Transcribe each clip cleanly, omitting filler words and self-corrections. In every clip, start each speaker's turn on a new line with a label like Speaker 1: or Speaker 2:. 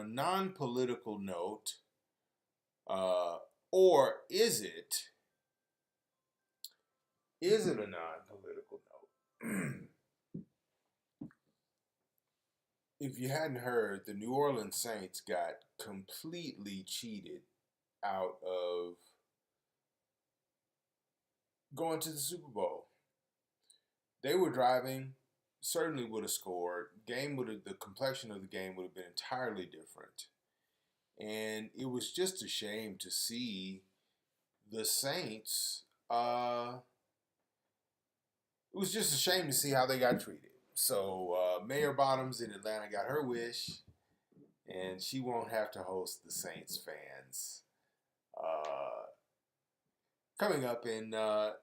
Speaker 1: non-political note, or is it a non-political note? If you hadn't heard, the New Orleans Saints got completely cheated out of going to the Super Bowl. They were driving, certainly would have scored. The complexion of the game would have been entirely different. And it was just a shame to see the Saints. It was just a shame to see how they got treated. So Mayor Bottoms in Atlanta got her wish, and she won't have to host the Saints fans coming up in a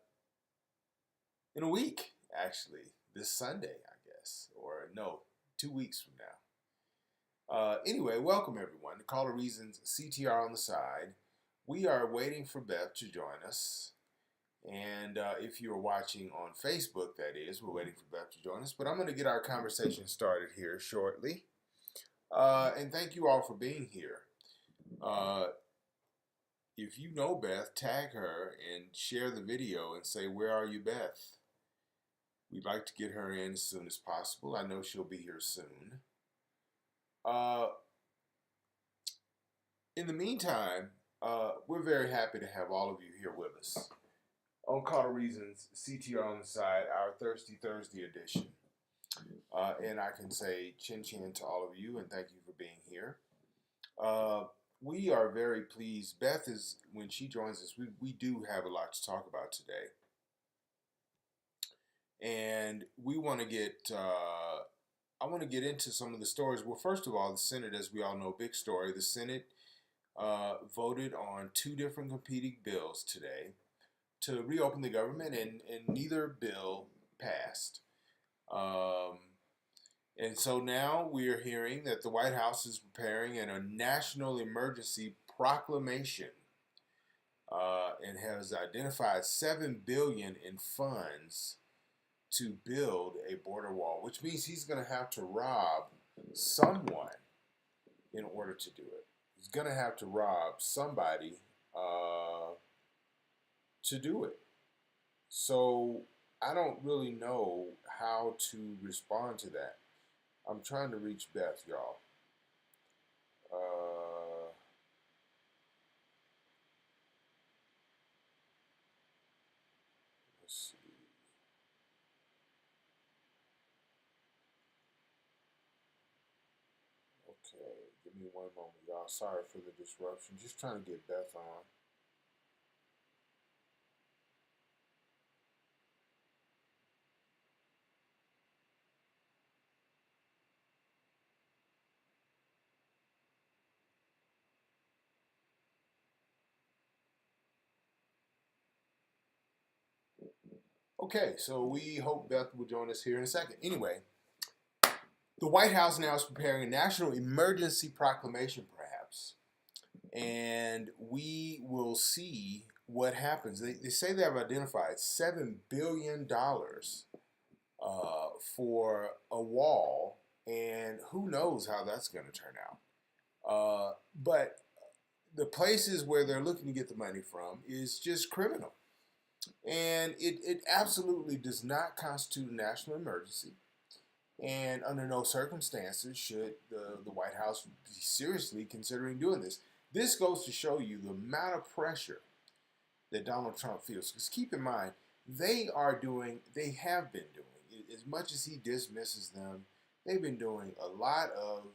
Speaker 1: week, actually, this Sunday, I guess, or no, 2 weeks from now. Anyway, welcome everyone to Call of Reasons CTR on the side. We are waiting for Beth to join us. And if you're watching on Facebook, that is, we're waiting for Beth to join us. But I'm going to get our conversation started here shortly. And thank you all for being here. If you know Beth, tag her and share the video and say, "Where are you, Beth?" We'd like to get her in as soon as possible. I know she'll be here soon. In the meantime, we're very happy to have all of you here with us on Call of Reasons, CTR on the side, our Thurssday edition. And I can say chin chin to all of you and thank you for being here. We are very pleased. Beth is, when she joins us, we do have a lot to talk about today. And we want to get, I want to get into some of the stories. Well, first of all, the Senate, as we all know, big story. The Senate voted on 2 different competing bills today to reopen the government, and neither bill passed. And so now we are hearing that the White House is preparing a national emergency proclamation and has identified $7 billion in funds to build a border wall, which means he's going to have to rob someone in order to do it. He's going to have to rob somebody to do it. So I don't really know how to respond to that. I'm trying to reach Beth, y'all. Let's see. Okay, give me one moment, y'all. Sorry for the disruption. Just trying to get Beth on. Okay, so we hope Beth will join us here in a second. Anyway, the White House now is preparing a national emergency proclamation, perhaps, and we will see what happens. They say they have identified $7 billion for a wall, and who knows how that's going to turn out. But the places where they're looking to get the money from is just criminal. And it absolutely does not constitute a national emergency. And under no circumstances should the White House be seriously considering doing this. This goes to show you the amount of pressure that Donald Trump feels. Because keep in mind, they have been doing, as much as he dismisses them, they've been doing a lot of,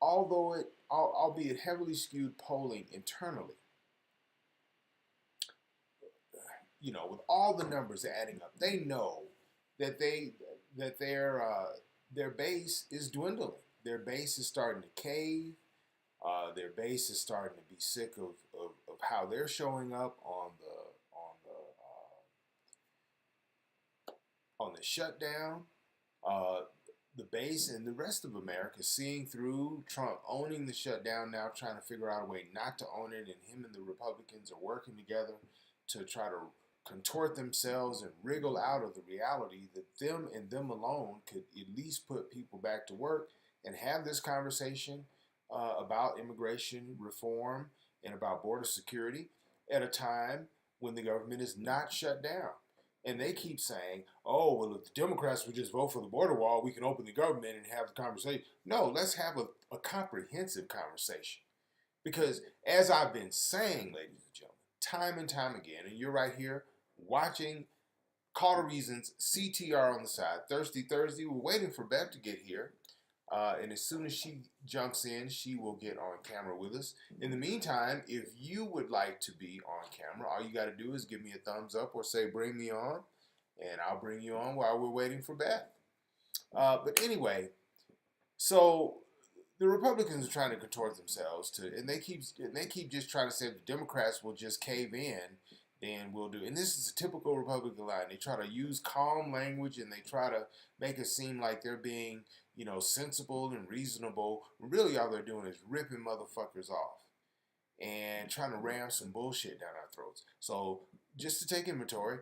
Speaker 1: albeit heavily skewed polling internally. You know, with all the numbers adding up, they know that their base is dwindling. Their base is starting to cave. Their base is starting to be sick of how they're showing up on the shutdown. The base and the rest of America seeing through Trump owning the shutdown now, trying to figure out a way not to own it, and him and the Republicans are working together to try to contort themselves and wriggle out of the reality that them and them alone could at least put people back to work and have this conversation about immigration reform and about border security at a time when the government is not shut down. And they keep saying, oh, well, if the Democrats would just vote for the border wall, we can open the government and have the conversation. No, let's have a comprehensive conversation. Because as I've been saying, ladies and gentlemen, time and time again, and you're right here watching Call to Reason's CTR on the side, Thurssday. We're waiting for Beth to get here. And as soon as she jumps in, she will get on camera with us. In the meantime, if you would like to be on camera, all you got to do is give me a thumbs up or say, bring me on. And I'll bring you on while we're waiting for Beth. But anyway, so the Republicans are trying to contort themselves and they keep just trying to say if the Democrats will just cave in, then we'll do. And this is a typical Republican line. They try to use calm language and they try to make it seem like they're being, sensible and reasonable. Really, all they're doing is ripping motherfuckers off and trying to ram some bullshit down our throats. So just to take inventory,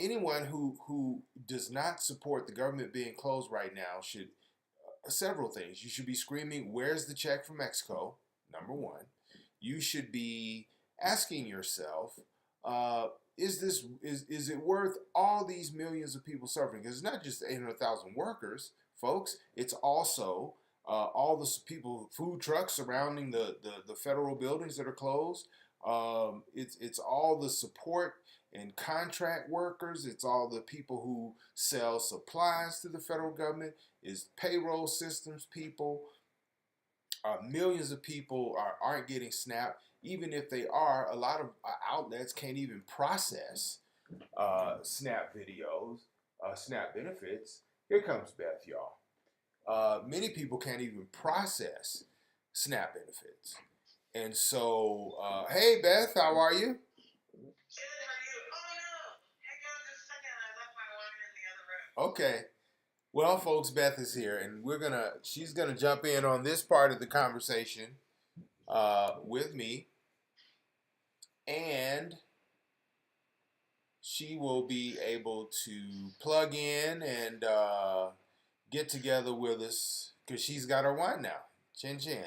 Speaker 1: anyone who does not support the government being closed right now should several things. You should be screaming, "Where's the check from Mexico?" Number one. You should be asking yourself, is it worth all these millions of people suffering? Because it's not just 800,000 workers, folks. It's also all the people, food trucks surrounding the federal buildings that are closed. It's all the support and contract workers. It's all the people who sell supplies to the federal government. It's payroll systems people. Millions of people aren't getting SNAP. Even if they are, a lot of outlets can't even process SNAP videos, SNAP benefits. Here comes Beth, y'all. Many people can't even process SNAP benefits. And so, hey, Beth, how are you?
Speaker 2: Good, how are you? Oh, no. Hang on just a second. I left my water in the other room.
Speaker 1: Okay. Well, folks, Beth is here, and she's gonna jump in on this part of the conversation with me, and she will be able to plug in and get together with us because she's got her wine now. Chin chin.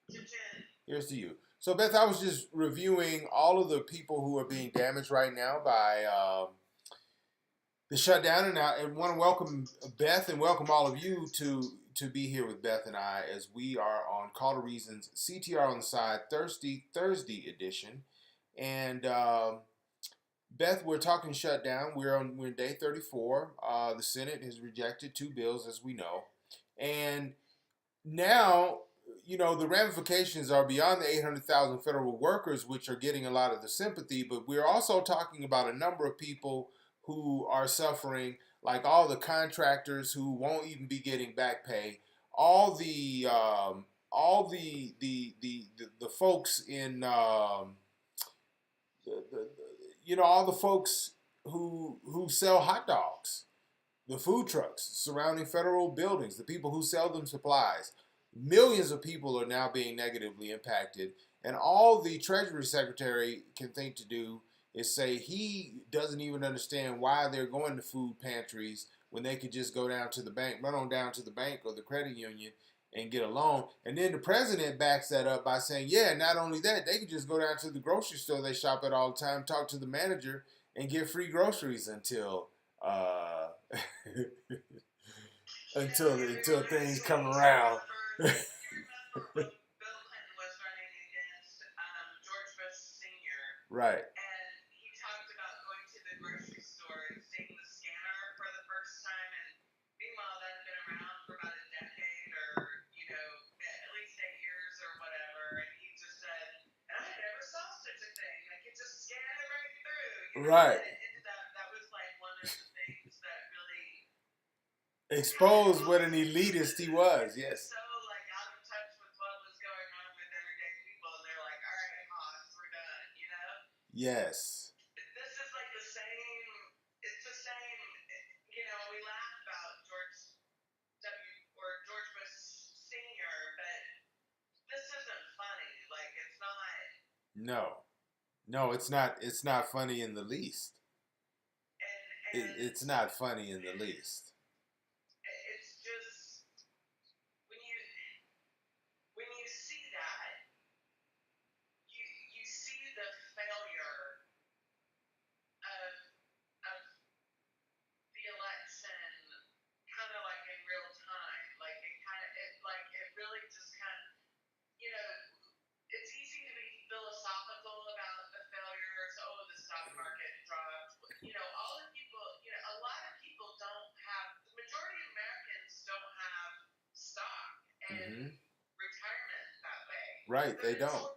Speaker 2: Chin chin.
Speaker 1: Here's to you. So, Beth, I was just reviewing all of the people who are being damaged right now by the shutdown, and I want to welcome Beth and welcome all of you to be here with Beth and I as we are on Call to Reason's CTR on the side Thurssday edition. And Beth, we're talking shutdown. We're in day 34. The Senate has rejected 2 bills, as we know, and now the ramifications are beyond the 800,000 federal workers, which are getting a lot of the sympathy. But we're also talking about a number of people who are suffering, like all the contractors who won't even be getting back pay, all the folks in all the folks who sell hot dogs, the food trucks surrounding federal buildings, the people who sell them supplies. Millions of people are now being negatively impacted, and all the Treasury Secretary can think to do is say he doesn't even understand why they're going to food pantries when they could just go down to the bank, run on down to the bank or the credit union and get a loan. And then the president backs that up by saying, yeah, not only that, they could just go down to the grocery store they shop at all the time, talk to the manager, and get free groceries until until things come around. Right. Right.
Speaker 2: That was like one of the things that really
Speaker 1: exposed what an elitist he was. Yes.
Speaker 2: So like out of touch with what was going on with everyday people, and they're like, "All right, Haas, we're done,"
Speaker 1: Yes.
Speaker 2: This is like the same. It's the same. We laugh about George Bush Senior, but this isn't funny. Like it's not.
Speaker 1: No, it's not. It's not funny in the least. It's not funny in the least.
Speaker 2: It's just when you
Speaker 1: Right, they don't.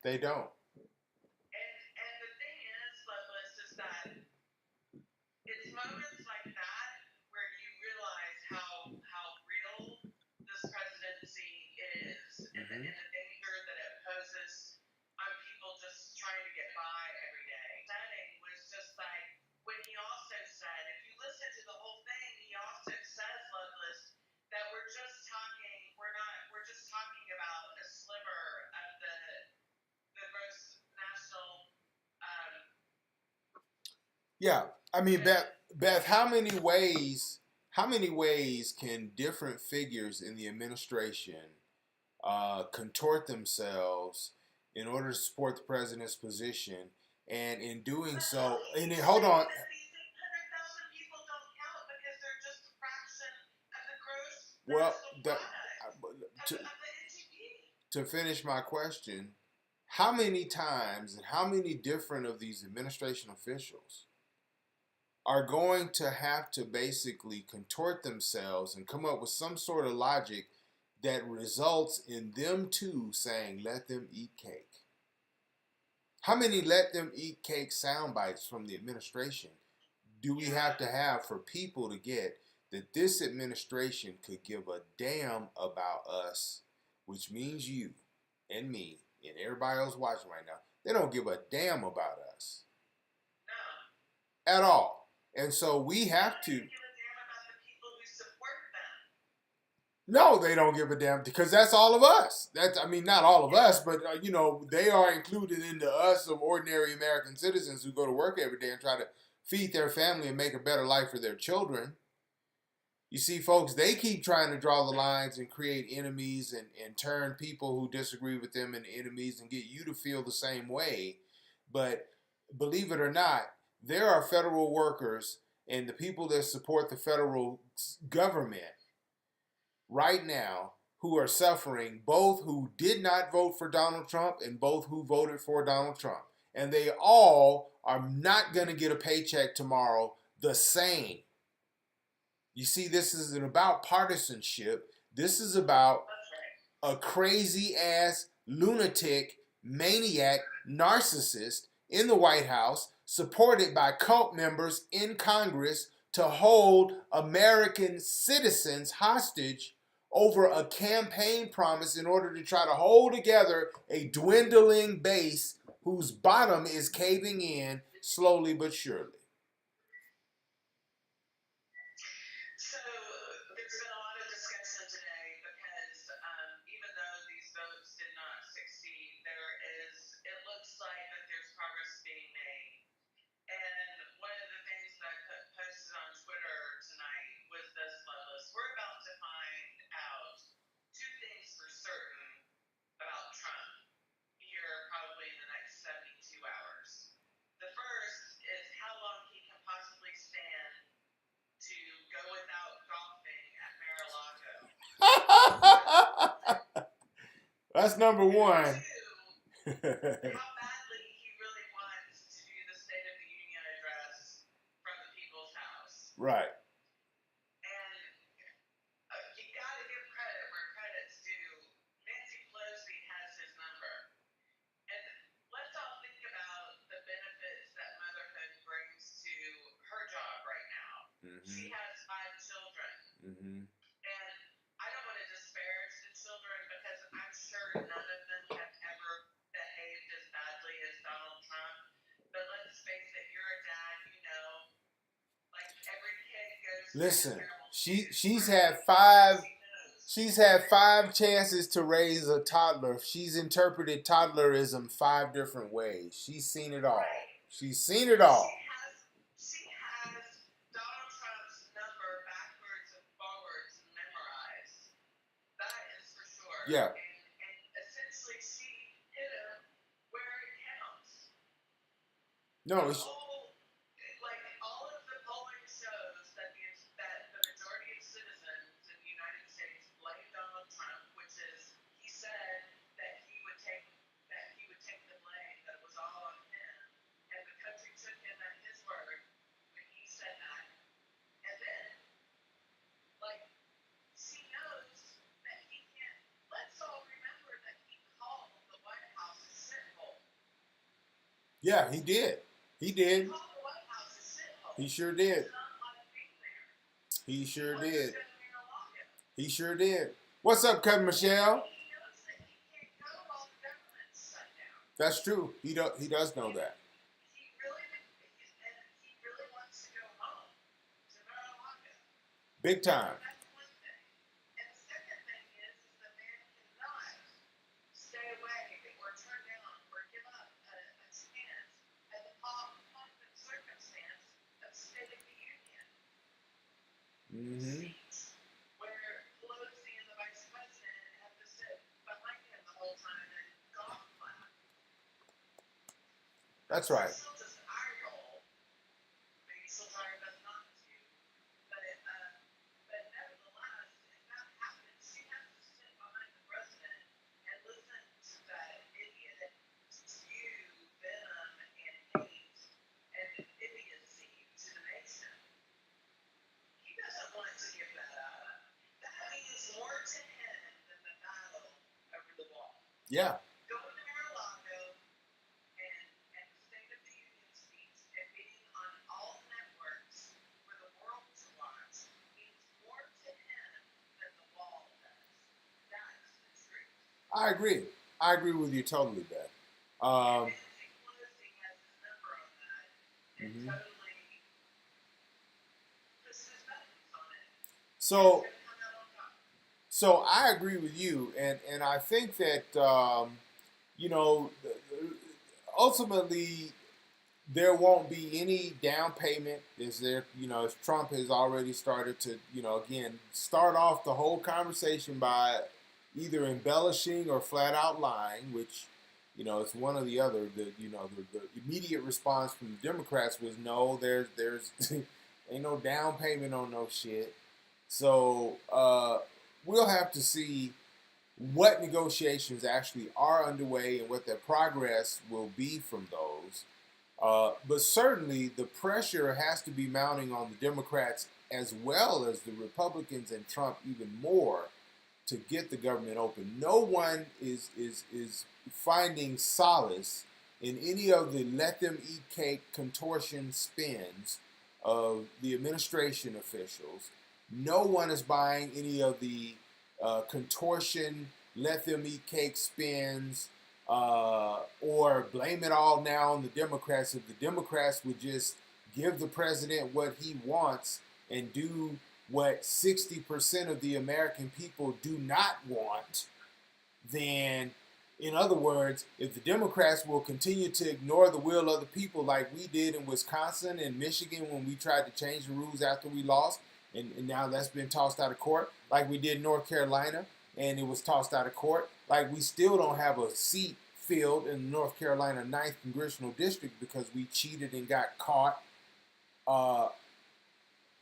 Speaker 1: They don't.
Speaker 2: And the thing is, Loveless, is that it's moments like that where you realize how real this presidency is,
Speaker 1: Mm-hmm.
Speaker 2: and the danger that it poses on people just trying to get by every day. Setting was just like when he also said, if you listen to the whole thing, he also says, Loveless, that we're just talking about a sliver of the gross national.
Speaker 1: Yeah, I mean, Beth, how many ways can different figures in the administration contort themselves in order to support the president's position, and in doing so, and then, hold on. Well, to finish my question, how many times and how many different of these administration officials are going to have to basically contort themselves and come up with some sort of logic that results in them too saying, let them eat cake? How many let them eat cake sound bites from the administration do we have to have for people to get that this administration could give a damn about us, which means you and me and everybody else watching right now? They don't give a damn about us. No. At all. And so we have to. No, they don't give a damn, because that's all of us. Not all of us, but they are included in the us of ordinary American citizens who go to work every day and try to feed their family and make a better life for their children. You see, folks, they keep trying to draw the lines and create enemies and turn people who disagree with them into enemies and get you to feel the same way. But believe it or not, there are federal workers and the people that support the federal government right now who are suffering, both who did not vote for Donald Trump and both who voted for Donald Trump. And they all are not going to get a paycheck tomorrow the same. You see, this isn't about partisanship. This is about a crazy ass lunatic, maniac, narcissist in the White House, supported by cult members in Congress, to hold American citizens hostage over a campaign promise in order to try to hold together a dwindling base whose bottom is caving in slowly but surely.
Speaker 2: So there's been a lot of discussion today because even though these votes did not succeed, it looks like that there's progress being made. And one of the things that I posted on Twitter tonight was this, Loveless. We're about to find out two things for certain about Trump here probably in the next 72 hours. The first is how long he can possibly stand to go without golfing at Mar-a-Lago.
Speaker 1: That's number one.
Speaker 2: Two, how badly he really wants to do the State of the Union address from the People's House.
Speaker 1: Right.
Speaker 2: And you got to give credit where credit's due. Nancy Pelosi has his number. And let's all think about the benefits that motherhood brings to her job right now. Mm-hmm. She has 5 children. Mm-hmm. And I don't want to disparage the children because I'm sure none of them have ever behaved as badly as Donald Trump. But let's face it, you're a dad, like every kid goes.
Speaker 1: Listen, she's had 5 chances to raise a toddler. She's interpreted toddlerism 5 different ways. She's seen it all. Right. She's seen it all.
Speaker 2: She has Donald Trump's number backwards and forwards memorized. That is for sure.
Speaker 1: Yeah.
Speaker 2: And essentially, she hit him where it counts.
Speaker 1: No, it's.
Speaker 2: All of the polling shows that the majority of citizens in the United States blame Donald Trump, which is he said that he would take the blame, that it was all on him, and the country took him at his word when he said that. And then, she knows that he can't. Let's all remember that he called
Speaker 1: Yeah, he did. He did.
Speaker 2: Called the White House a shithole.
Speaker 1: He sure did.
Speaker 2: It's not like being there.
Speaker 1: He sure
Speaker 2: What's
Speaker 1: did.
Speaker 2: going to lock him?
Speaker 1: He sure did. What's up, Cousin Michelle?
Speaker 2: He knows that he can't go while the government's shut down.
Speaker 1: That's true. He does know that.
Speaker 2: He really wants to go home to Mar-a-Lago.
Speaker 1: Big time.
Speaker 2: That's one thing. And the second thing is the man cannot stay away or turn down or give up a chance at the pomp and circumstance of State of the Union
Speaker 1: Mm-hmm.
Speaker 2: speech, where Pelosi and the Vice President have to sit behind him the whole time and golf clap.
Speaker 1: That's right.
Speaker 2: Still just eye roll. Maybe still tired of not to. But nevertheless, if that happens, she has to sit behind the president and listen to that idiot spew venom and hate and idiocy to the nation. He doesn't want to give that up. That means more to him than the battle over the wall.
Speaker 1: Yeah.
Speaker 2: Going to Mar-a-Lago and the State of the Union speech and being on all the networks for the world to watch means more to him than the wall does. That's the truth.
Speaker 1: I agree. I agree with you totally, Beth.
Speaker 2: And Nancy Pelosi has his number on that and
Speaker 1: Mhm.
Speaker 2: totally puts his buttons on it.
Speaker 1: So
Speaker 2: It's going to come out on top.
Speaker 1: So I agree with you, and I think that you know, ultimately there won't be any down payment. Is there? You know, as Trump has already started to, again, start off the whole conversation by either embellishing or flat out lying, which, it's one or the other. The immediate response from the Democrats was no. There's ain't no down payment on no shit. So we'll have to see what negotiations actually are underway and what their progress will be from those. But certainly the pressure has to be mounting on the Democrats as well as the Republicans and Trump even more to get the government open. No one is finding solace in any of the let them eat cake contortion spins of the administration officials. No one is buying any of the contortion, let them eat cake spins, or blame it all now on the Democrats. If the Democrats would just give the president what he wants and do what 60% of the American people do not want, then, in other words, if the Democrats will continue to ignore the will of the people like we did in Wisconsin and Michigan when we tried to change the rules after we lost, and now that's been tossed out of court, like we did in North Carolina, and it was tossed out of court, like we still don't have a seat filled in the North Carolina 9th Congressional District because we cheated and got caught.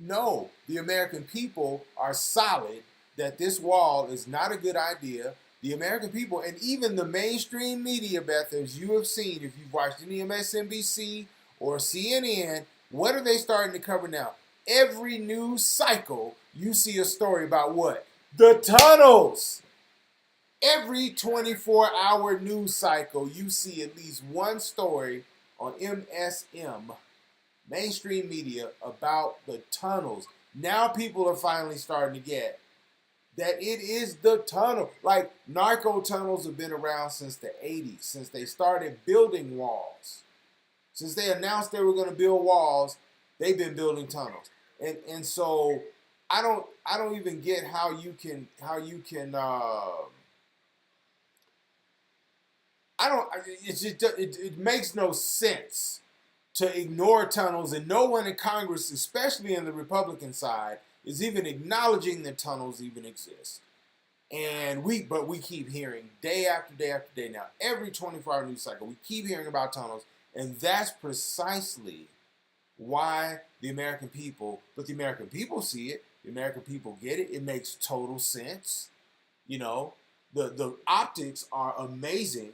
Speaker 1: No, the American people are solid that this wall is not a good idea. The American people, and even the mainstream media, Beth, as you have seen, if you've watched any MSNBC or CNN, what are they starting to cover now? Every news cycle, you see a story about what? The tunnels. Every 24-hour news cycle, you see at least one story on MSM, mainstream media, about the tunnels. Now people are finally starting to get that it is the tunnel. Like, narco tunnels have been around since the 80s, since they started building walls. Since they announced they were going to build walls, they've been building tunnels. And so I don't even get how you can it makes no sense to ignore tunnels, and no one in Congress, especially in the Republican side, is even acknowledging that tunnels even exist. And we keep hearing day after day after day now, every 24-hour news cycle, we keep hearing about tunnels, and that's precisely why the American people see it, the American people get it, it makes total sense. The optics are amazing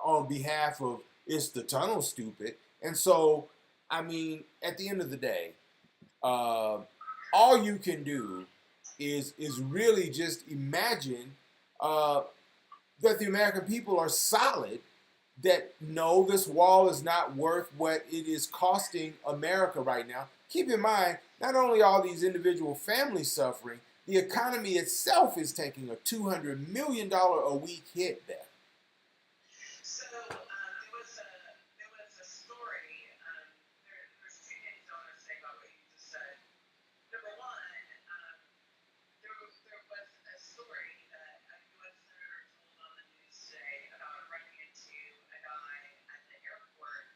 Speaker 1: on behalf of it's the tunnel, stupid. And so, I mean, at the end of the day, all you can do is really just imagine that the American people are solid that no, this wall is not worth what it is costing America right now. Keep in mind, not only are these individual families suffering, the economy itself is taking a $200 million a week hit there.
Speaker 2: So there was a story. There's two things I want to say about what you just said. Number one, there was a story that a U.S. senator told on the news today about running into a guy at the airport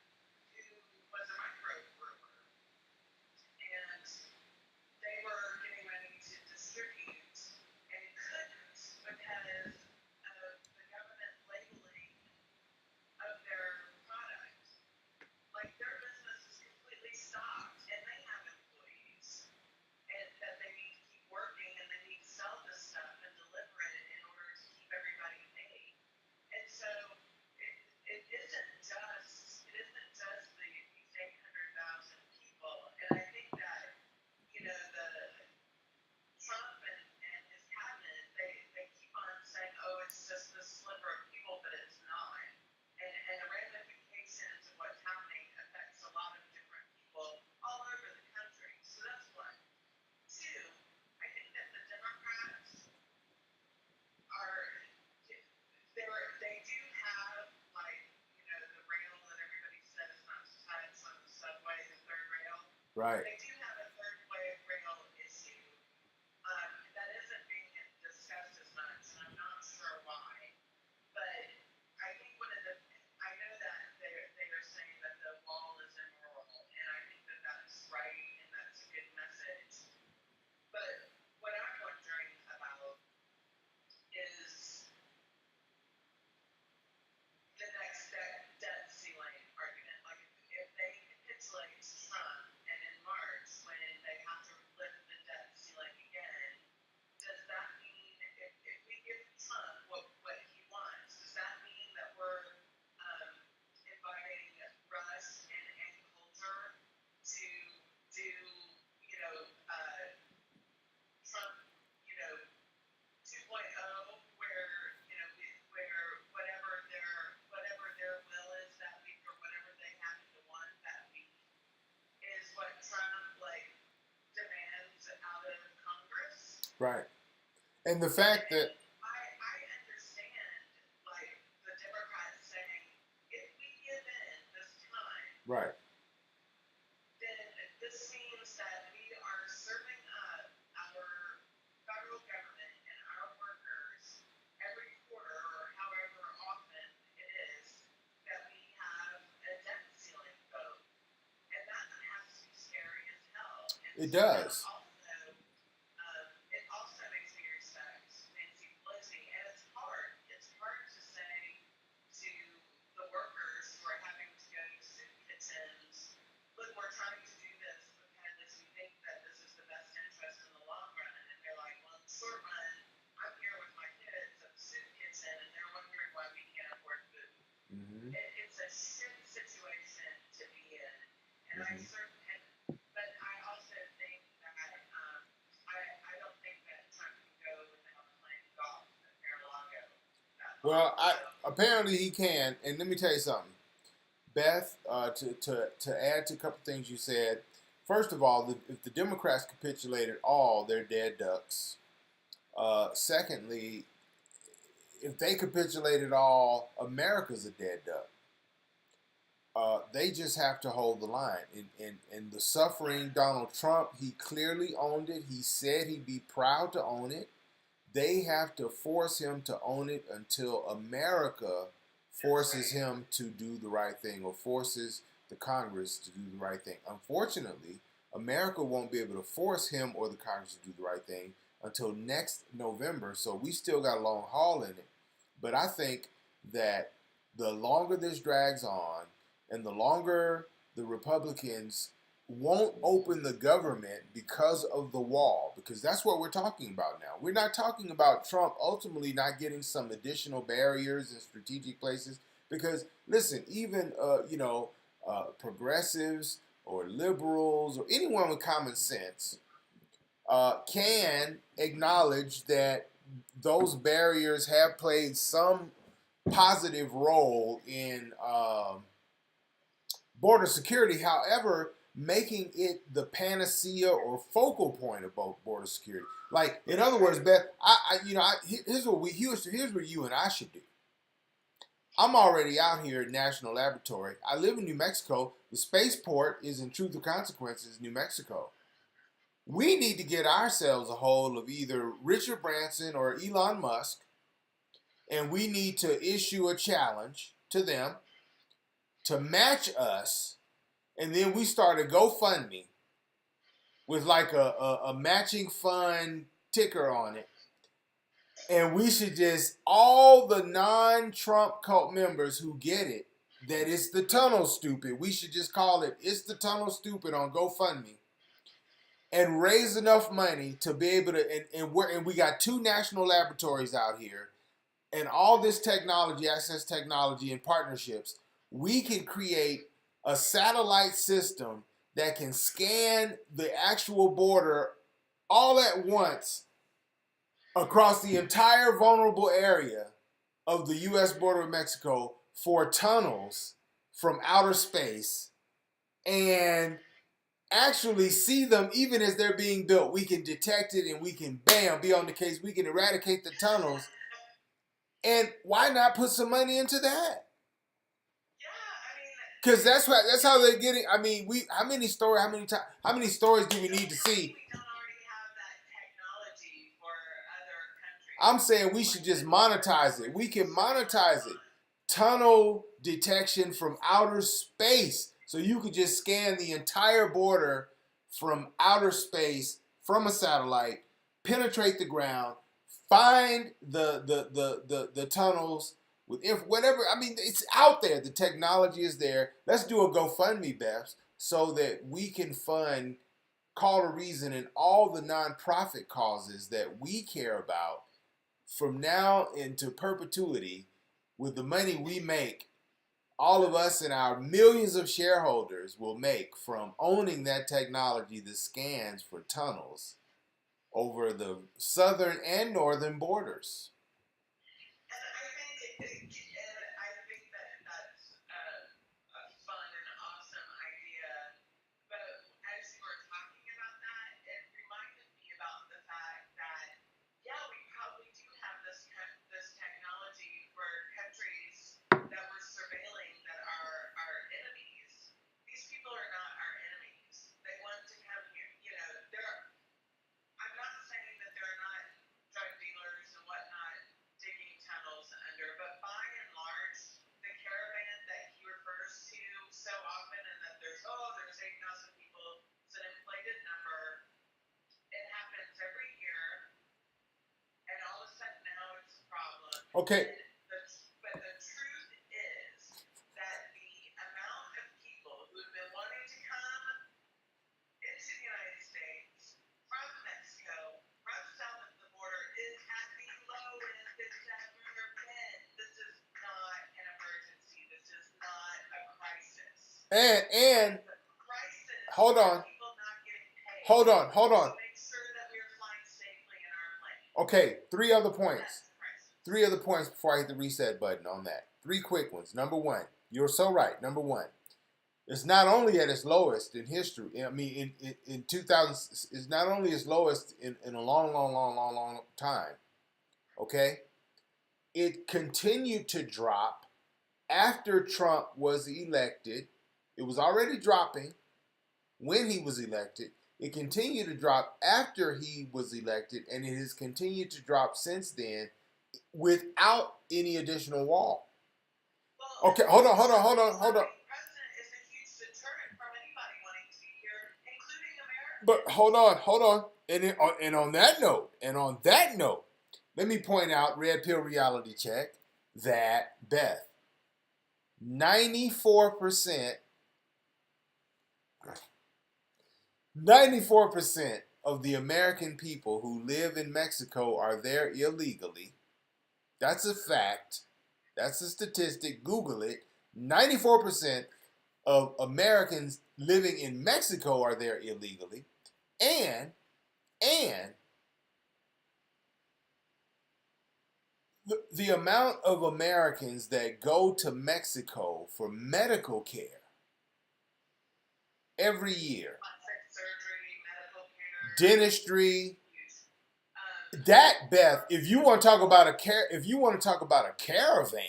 Speaker 2: who was a microbrewer, and they were getting ready to distribute and couldn't because of the government labeling of their product. Like their business is completely stopped, and they have employees and that they need to keep working, and they need to sell this stuff and deliver it in order to keep everybody paid. And so it isn't just these 800,000 people. And I think that the Trump and his cabinet, they keep on saying, oh, it's just this sliver of people, but it's not. And the ramifications of what's happening affects a lot of different people all over the country. So that's one. Two, I think that the Democrats are they do have the rail that everybody says not to touch on the subway, the third rail.
Speaker 1: Right.
Speaker 2: They do have a third rail issue that isn't being discussed as much, and I'm not sure why. But I think I know that they are saying that the wall is immoral, and I think that that's right, and that's a good message. But what I'm wondering about is the next debt ceiling argument. Like if they capitulate to Trump, and in March when they have to lift the debt ceiling again, does that mean if we give Trump what he wants, does that mean that we're inviting Russ and Coulter to do Trump 2.0, where whatever their will is that week, or whatever they happen to want that week, is what Trump demands out of Congress.
Speaker 1: Right. And the fact that
Speaker 2: I understand the Democrats saying, if we give in this time,
Speaker 1: right.
Speaker 2: then this means that we are serving up our federal government and our workers every quarter, or however often it is, that we have a debt ceiling vote. And that has to be scary as hell. And
Speaker 1: It does.
Speaker 2: It also makes me respect Nancy Pelosi. And it's hard. It's hard to say to the workers who are having to go to soup kitchens, look, we're trying to do this because we think that this is the best interest in the long run. And they're like, well, in the short run, I'm here with my kids at the soup kitchen, and they're wondering why we can't afford food.
Speaker 1: Mm-hmm.
Speaker 2: It's a shit situation to be in. And
Speaker 1: Mm-hmm.
Speaker 2: but I also think that I don't think that Trump can go without playing golf at Mar-a-Lago.
Speaker 1: Well, apparently he can, and let me tell you something, Beth. To add to a couple things you said. First of all, if the Democrats capitulated all, they're dead ducks. Secondly, if they capitulated all, America's a dead duck. They just have to hold the line. And the suffering, Donald Trump, he clearly owned it. He said he'd be proud to own it. They have to force him to own it until America forces him to do the right thing, or forces the Congress to do the right thing. Unfortunately, America won't be able to force him or the Congress to do the right thing until next November. So we still got a long haul in it. But I think that the longer this drags on, and the longer the Republicans won't open the government because of the wall, because that's what we're talking about now. We're not talking about Trump ultimately not getting some additional barriers in strategic places, because listen, even progressives or liberals or anyone with common sense can acknowledge that those barriers have played some positive role in border security. However, making it the panacea or focal point of border security. Like, in other words, Beth, here's what you and I should do. I'm already out here at National Laboratory. I live in New Mexico. The spaceport is in Truth or Consequences, New Mexico. We need to get ourselves a hold of either Richard Branson or Elon Musk, and we need to issue a challenge to them to match us, and then we start a GoFundMe with like a matching fund ticker on it. And we should just, all the non-Trump cult members who get it, that it's the tunnel stupid, we should just call it, it's the tunnel stupid on GoFundMe. And raise enough money to be able to, and we got 2 national laboratories out here, and all this technology, access technology and partnerships, we can create a satellite system that can scan the actual border all at once across the entire vulnerable area of the U.S. border of Mexico for tunnels from outer space, and actually see them even as they're being built. We can detect it, and we can, bam, be on the case. We can eradicate the tunnels. And why not put some money into that? Because that's how they're getting. I mean, how many stories do we need to see? I'm saying we should just monetize it. We can monetize it. Tunnel detection from outer space. So you could just scan the entire border from outer space from a satellite, penetrate the ground, find the tunnels with whatever. I mean, it's out there. The technology is there. Let's do a GoFundMe, Beth, so that we can fund Call to Reason and all the nonprofit causes that we care about from now into perpetuity. With the money we make, all of us and our millions of shareholders will make from owning that technology that scans for tunnels over the southern and northern borders. Okay. But the truth is that the amount of people who have been wanting to come into the United States from Mexico, from south of the border, is at the lowest it's ever been. This is not an emergency. This is not a crisis. And the crisis hold on. People not getting paid. Hold on. To make sure that we are flying safely in our plane. Okay, 3 other points. 3 other points before I hit the reset button on that. 3 quick ones. Number 1, you're so right. Number 1, it's not only at its lowest in history. I mean, in 2000, it's not only its lowest in a long time. Okay, it continued to drop after Trump was elected. It was already dropping when he was elected. It continued to drop after he was elected, and it has continued to drop since then, without any additional wall. Okay, hold on. The president is a huge deterrent from anybody wanting to be here, including America. But hold on. And on that note, let me point out, Red Pill Reality Check, that Beth, 94% of the American people who live in Mexico are there illegally. That's a fact. That's a statistic. Google it. 94% of Americans living in Mexico are there illegally. And the amount of Americans that go to Mexico for medical care every year,
Speaker 2: Plastic surgery, medical care,
Speaker 1: dentistry,
Speaker 2: huge.
Speaker 1: that Beth, if you want to talk about a caravan,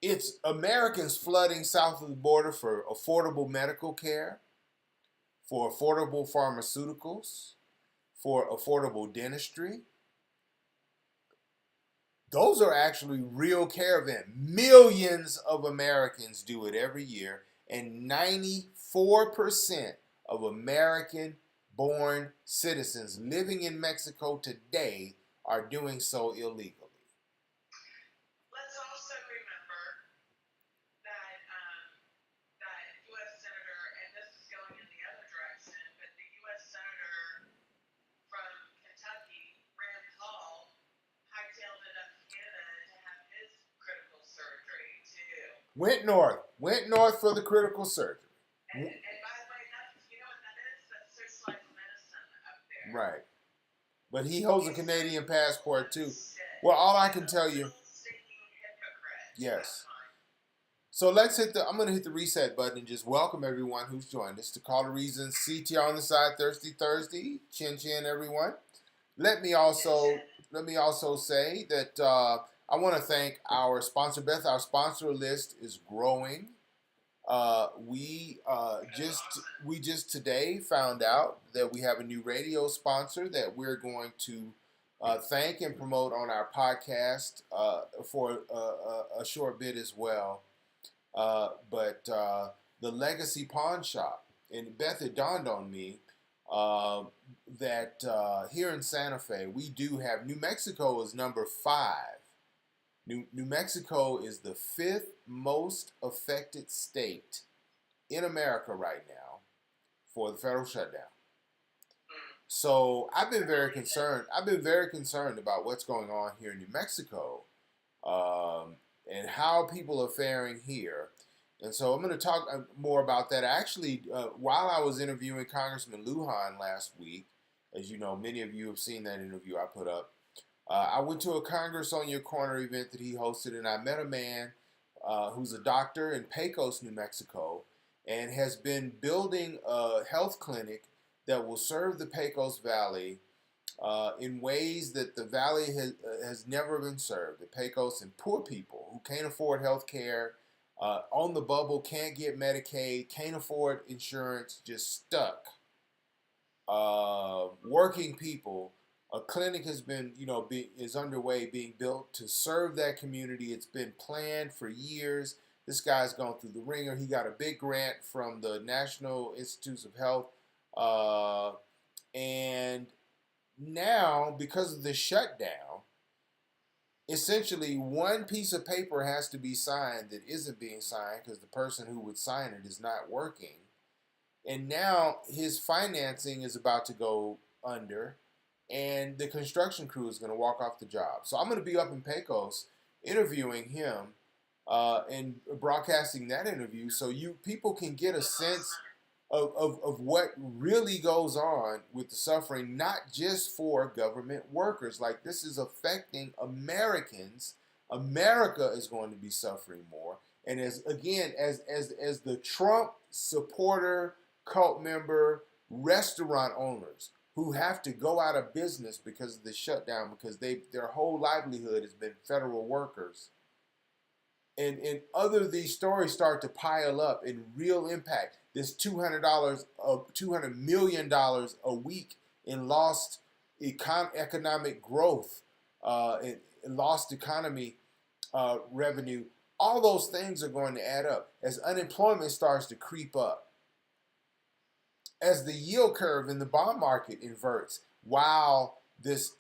Speaker 1: it's Americans flooding south of the border for affordable medical care, for affordable pharmaceuticals, for affordable dentistry. Those are actually real caravan. Millions of Americans do it every year, and 94% of American born citizens living in Mexico today are doing so illegally.
Speaker 2: Let's also remember that that U.S. senator, and this is going in the other direction, but the U.S. senator from Kentucky, Rand Paul, hightailed it up to Canada to have his critical surgery too.
Speaker 1: Went north for the critical surgery.
Speaker 2: And by the way, that's, you know what that is? That's socialized medicine up there.
Speaker 1: Right. But he holds a Canadian passport too. Well, all I can tell you. Yes. So I'm going to hit the reset button and just welcome everyone who's joined us to Call the Reasons, CTR on the side, Thurssday. Chin chin, everyone. Let me also say that I want to thank our sponsor, Beth. Our sponsor list is growing. We just today found out that we have a new radio sponsor that we're going to thank and promote on our podcast for a short bit as well. But the Legacy Pawn Shop, and Beth, it dawned on me that here in Santa Fe, we do have, New Mexico is number 5. New Mexico is the 5th most affected state in America right now for the federal shutdown. So I've been very concerned about what's going on here in New Mexico and how people are faring here. And so I'm going to talk more about that. Actually, while I was interviewing Congressman Lujan last week, as you know, many of you have seen that interview I put up, I went to a Congress on Your Corner event that he hosted, and I met a man who's a doctor in Pecos, New Mexico, and has been building a health clinic that will serve the Pecos Valley in ways that the Valley has never been served. The Pecos and poor people who can't afford health care, on the bubble, can't get Medicaid, can't afford insurance, just stuck. Working people. A clinic has been, is underway, being built to serve that community. It's been planned for years. This guy's gone through the ringer. He got a big grant from the National Institutes of Health. And now, because of the shutdown, essentially one piece of paper has to be signed that isn't being signed because the person who would sign it is not working. And now his financing is about to go under, and the construction crew is going to walk off the job. So I'm going to be up in Pecos interviewing him and broadcasting that interview so you people can get a sense of what really goes on with the suffering, not just for government workers. Like, this is affecting Americans. America is going to be suffering more. And as the Trump supporter, cult member, restaurant owners who have to go out of business because of the shutdown, because their whole livelihood has been federal workers. And these stories start to pile up in real impact. This $200 million a week in lost economic growth, and lost economy revenue. All those things are going to add up as unemployment starts to creep up, as the yield curve in the bond market inverts while this,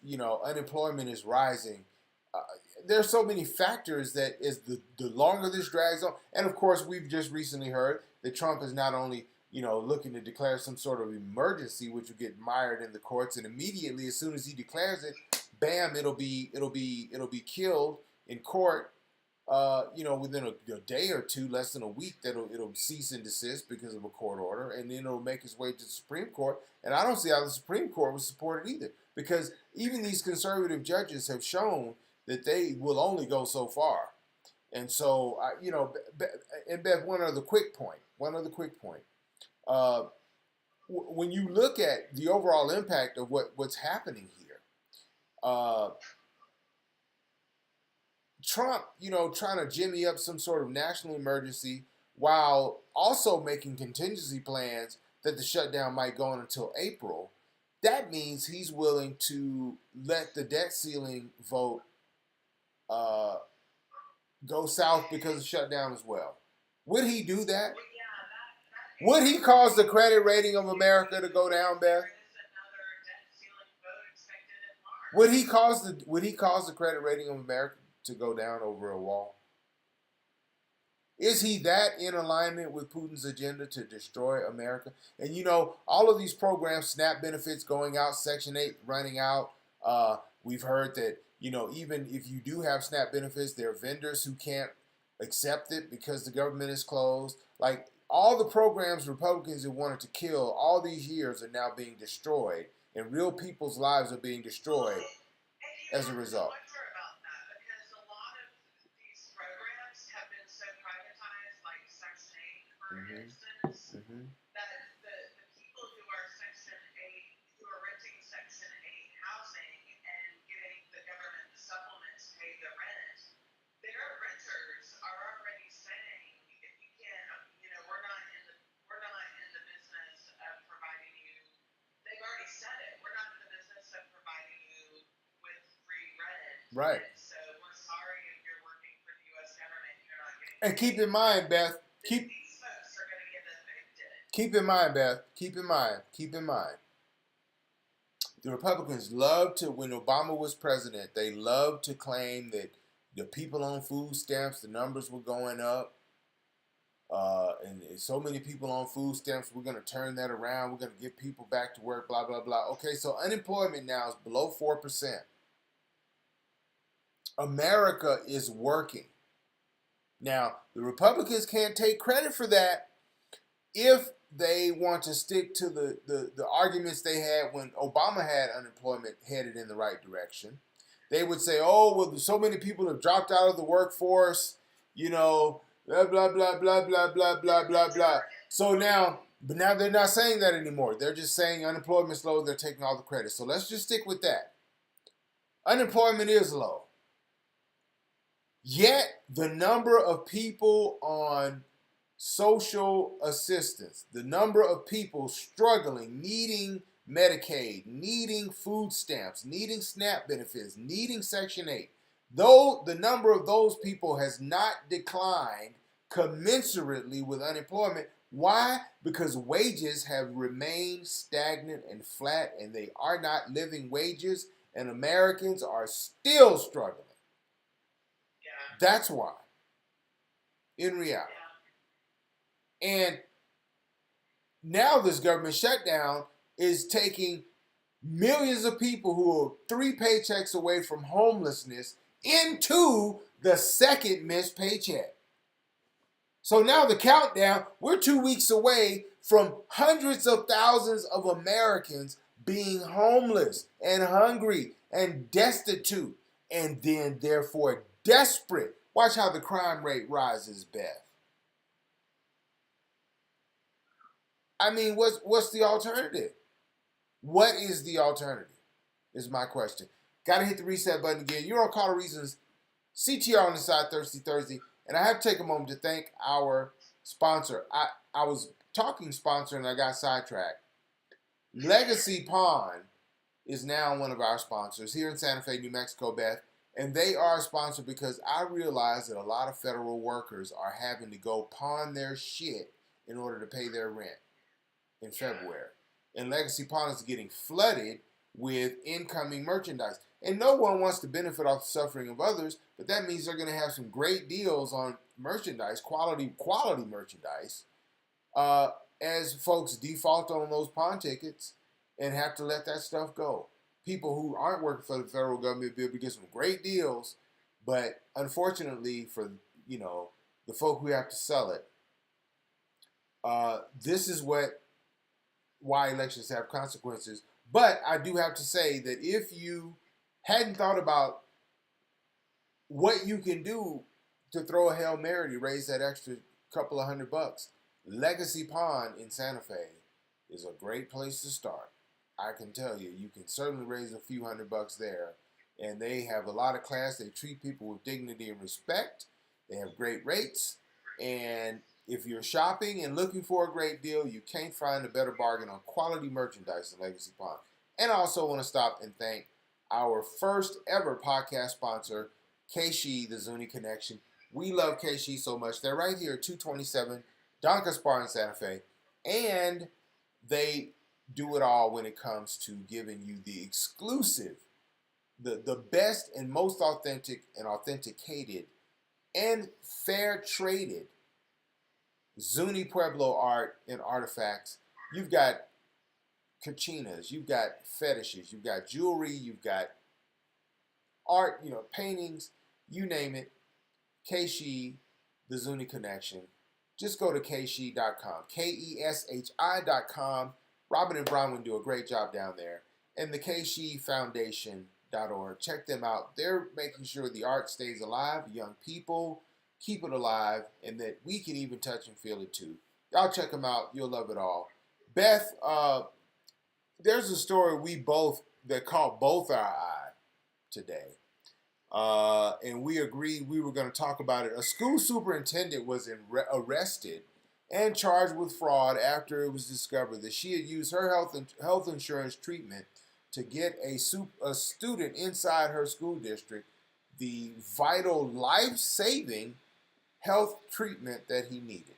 Speaker 1: unemployment is rising. There's so many factors that is the longer this drags on. And of course, we've just recently heard that Trump is not only, looking to declare some sort of emergency, which will get mired in the courts, and immediately as soon as he declares it, bam, it'll be killed in court. Within a day or two, less than a week, that it'll cease and desist because of a court order, and then it'll make its way to the Supreme Court. And I don't see how the Supreme Court would support it either. because even these conservative judges have shown that they will only go so far. And so, and Beth, one other quick point. Uh, when you look at the overall impact of what's happening here, Trump, trying to jimmy up some sort of national emergency while also making contingency plans that the shutdown might go on until April, that means he's willing to let the debt ceiling vote go south because of shutdown as well. Would he do that? Would he cause the credit rating of America to go down, Beth? Would he cause the credit rating of America to go down over a wall? Is he that in alignment with Putin's agenda to destroy America? And all of these programs, SNAP benefits going out, Section 8 running out. We've heard that, even if you do have SNAP benefits, there are vendors who can't accept it because the government is closed. Like, all the programs Republicans have wanted to kill all these years are now being destroyed, and real people's lives are being destroyed as a result.
Speaker 2: That the people who are Section 8, who are renting Section 8 housing and getting the government supplement to pay the rent, their renters are already saying, if you can't, we're not in the business of providing you. They've already said it. We're not in the business of providing you with free rent.
Speaker 1: Right.
Speaker 2: And so we're sorry if you're working for the U.S. government, you're not getting.
Speaker 1: And keep in mind, Beth. Keep in mind, Beth. Keep in mind. The Republicans loved to, when Obama was president, they loved to claim that the people on food stamps, the numbers were going up. And so many people on food stamps, we're going to turn that around. We're going to get people back to work, blah, blah, blah. Okay, so unemployment now is below 4%. America is working. Now, the Republicans can't take credit for that if they want to stick to the arguments they had when Obama had unemployment headed in the right direction. They would say, oh, well, so many people have dropped out of the workforce, blah, blah, blah, blah, blah, blah, blah, blah, blah. So now they're not saying that anymore. They're just saying unemployment's low. They're taking all the credit. So let's just stick with that. Unemployment is low. Yet the number of people on social assistance, the number of people struggling, needing Medicaid, needing food stamps, needing SNAP benefits, needing Section 8, though the number of those people has not declined commensurately with unemployment. Why? Because wages have remained stagnant and flat, and they are not living wages, and Americans are still struggling. Yeah. That's why, in reality. And now this government shutdown is taking millions of people who are 3 paychecks away from homelessness into the second missed paycheck. So now the countdown, we're 2 weeks away from hundreds of thousands of Americans being homeless and hungry and destitute and then therefore desperate. Watch how the crime rate rises, Beth. I mean, what's the alternative? What is the alternative? Is my question. Got to hit the reset button again. You're on Call to Reason's CTR on the side, Thurssday, and I have to take a moment to thank our sponsor. I was talking sponsor and I got sidetracked. Legacy Pond is now one of our sponsors here in Santa Fe, New Mexico, Beth, and they are a sponsor because I realize that a lot of federal workers are having to go pawn their shit in order to pay their rent in February. And Legacy Pond is getting flooded with incoming merchandise. And no one wants to benefit off the suffering of others, but that means they're going to have some great deals on merchandise, quality merchandise, as folks default on those pawn tickets and have to let that stuff go. People who aren't working for the federal government will be able to get some great deals, but unfortunately for, the folk who have to sell it, this is why elections have consequences, But I do have to say that if you hadn't thought about what you can do to throw a Hail Mary to raise that extra couple of $100, Legacy Pond in Santa Fe is a great place to start. I can tell you, you can certainly raise a few $100 there. And they have a lot of class. They treat people with dignity and respect. They have great rates. And if you're shopping and looking for a great deal, you can't find a better bargain on quality merchandise than Legacy Pond. And I also want to stop and thank our first ever podcast sponsor, Keishi, the Zuni Connection. We love Keishi so much. They're right here at 227 Doncaster Bar in Santa Fe. And they do it all when it comes to giving you the exclusive, the best and most authentic and authenticated and fair traded Zuni Pueblo art and artifacts. You've got kachinas, you've got fetishes, you've got jewelry, you've got art, paintings, you name it. Keishi, the Zuni Connection. Just go to keishi.com, KESHI.com. Robin and Bronwyn do a great job down there. And the Keishi Foundation.org. Check them out. They're making sure the art stays alive, young people keep it alive, and that we can even touch and feel it too. Y'all check them out. You'll love it all. Beth, there's a story that caught both our eye today. And we agreed we were going to talk about it. A school superintendent was arrested and charged with fraud after it was discovered that she had used her health insurance treatment to get a student inside her school district the vital, life-saving health treatment that he needed.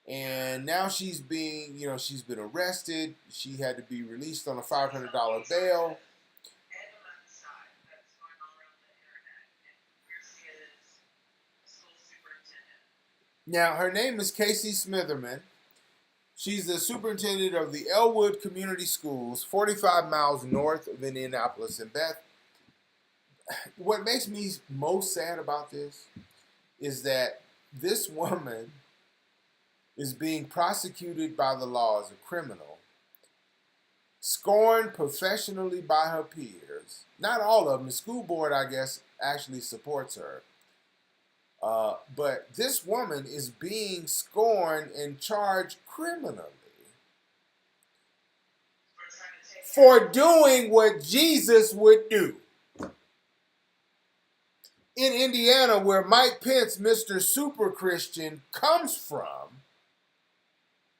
Speaker 1: And now she's been arrested. She had to be released on a $500 bail. Now, her name is Casey Smitherman. She's the superintendent of the Elwood Community Schools, 45 miles north of Indianapolis. And Beth, what makes me most sad about this is that this woman is being prosecuted by the law as a criminal, scorned professionally by her peers. Not all of them. The school board, I guess, actually supports her. But this woman is being scorned and charged criminally for doing what Jesus would do. In Indiana, where Mike Pence, Mr. Super Christian, comes from,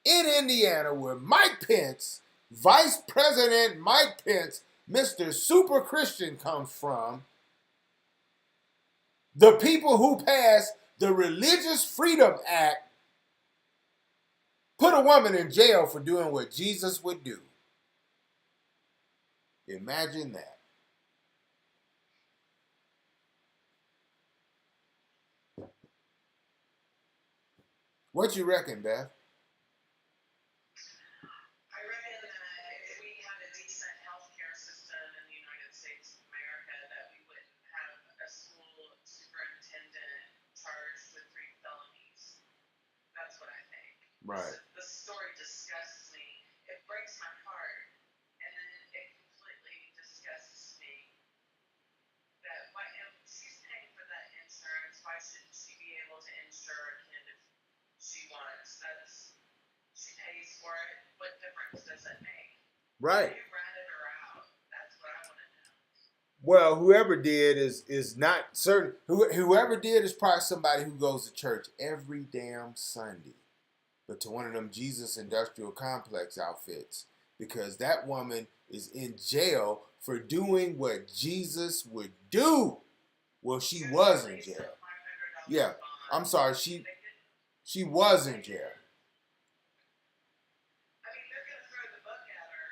Speaker 1: in Indiana, where Mike Pence, Vice President Mike Pence, Mr. Super Christian comes from, the people who passed the Religious Freedom Act put a woman in jail for doing what Jesus would do. Imagine that. What you reckon, Beth?
Speaker 2: I reckon that if we had a decent healthcare system in the United States of America, that we wouldn't have a school superintendent charged with 3 felonies. That's what I think.
Speaker 1: Right.
Speaker 2: The story disgusts me. It breaks my heart. And then it completely disgusts me that if she's paying for that insurance, why shouldn't she be able to insure a kid if she wants? She pays for it. What difference does it make?
Speaker 1: Right.
Speaker 2: You ratted her out. That's what I want to know.
Speaker 1: Well, whoever did is not certain. Whoever did is probably somebody who goes to church every damn Sunday, but to one of them Jesus Industrial Complex outfits, because that woman is in jail for doing what Jesus would do. Well, she was in jail. Yeah, I'm sorry. She was in jail.
Speaker 2: I mean, they're going to throw the book at her.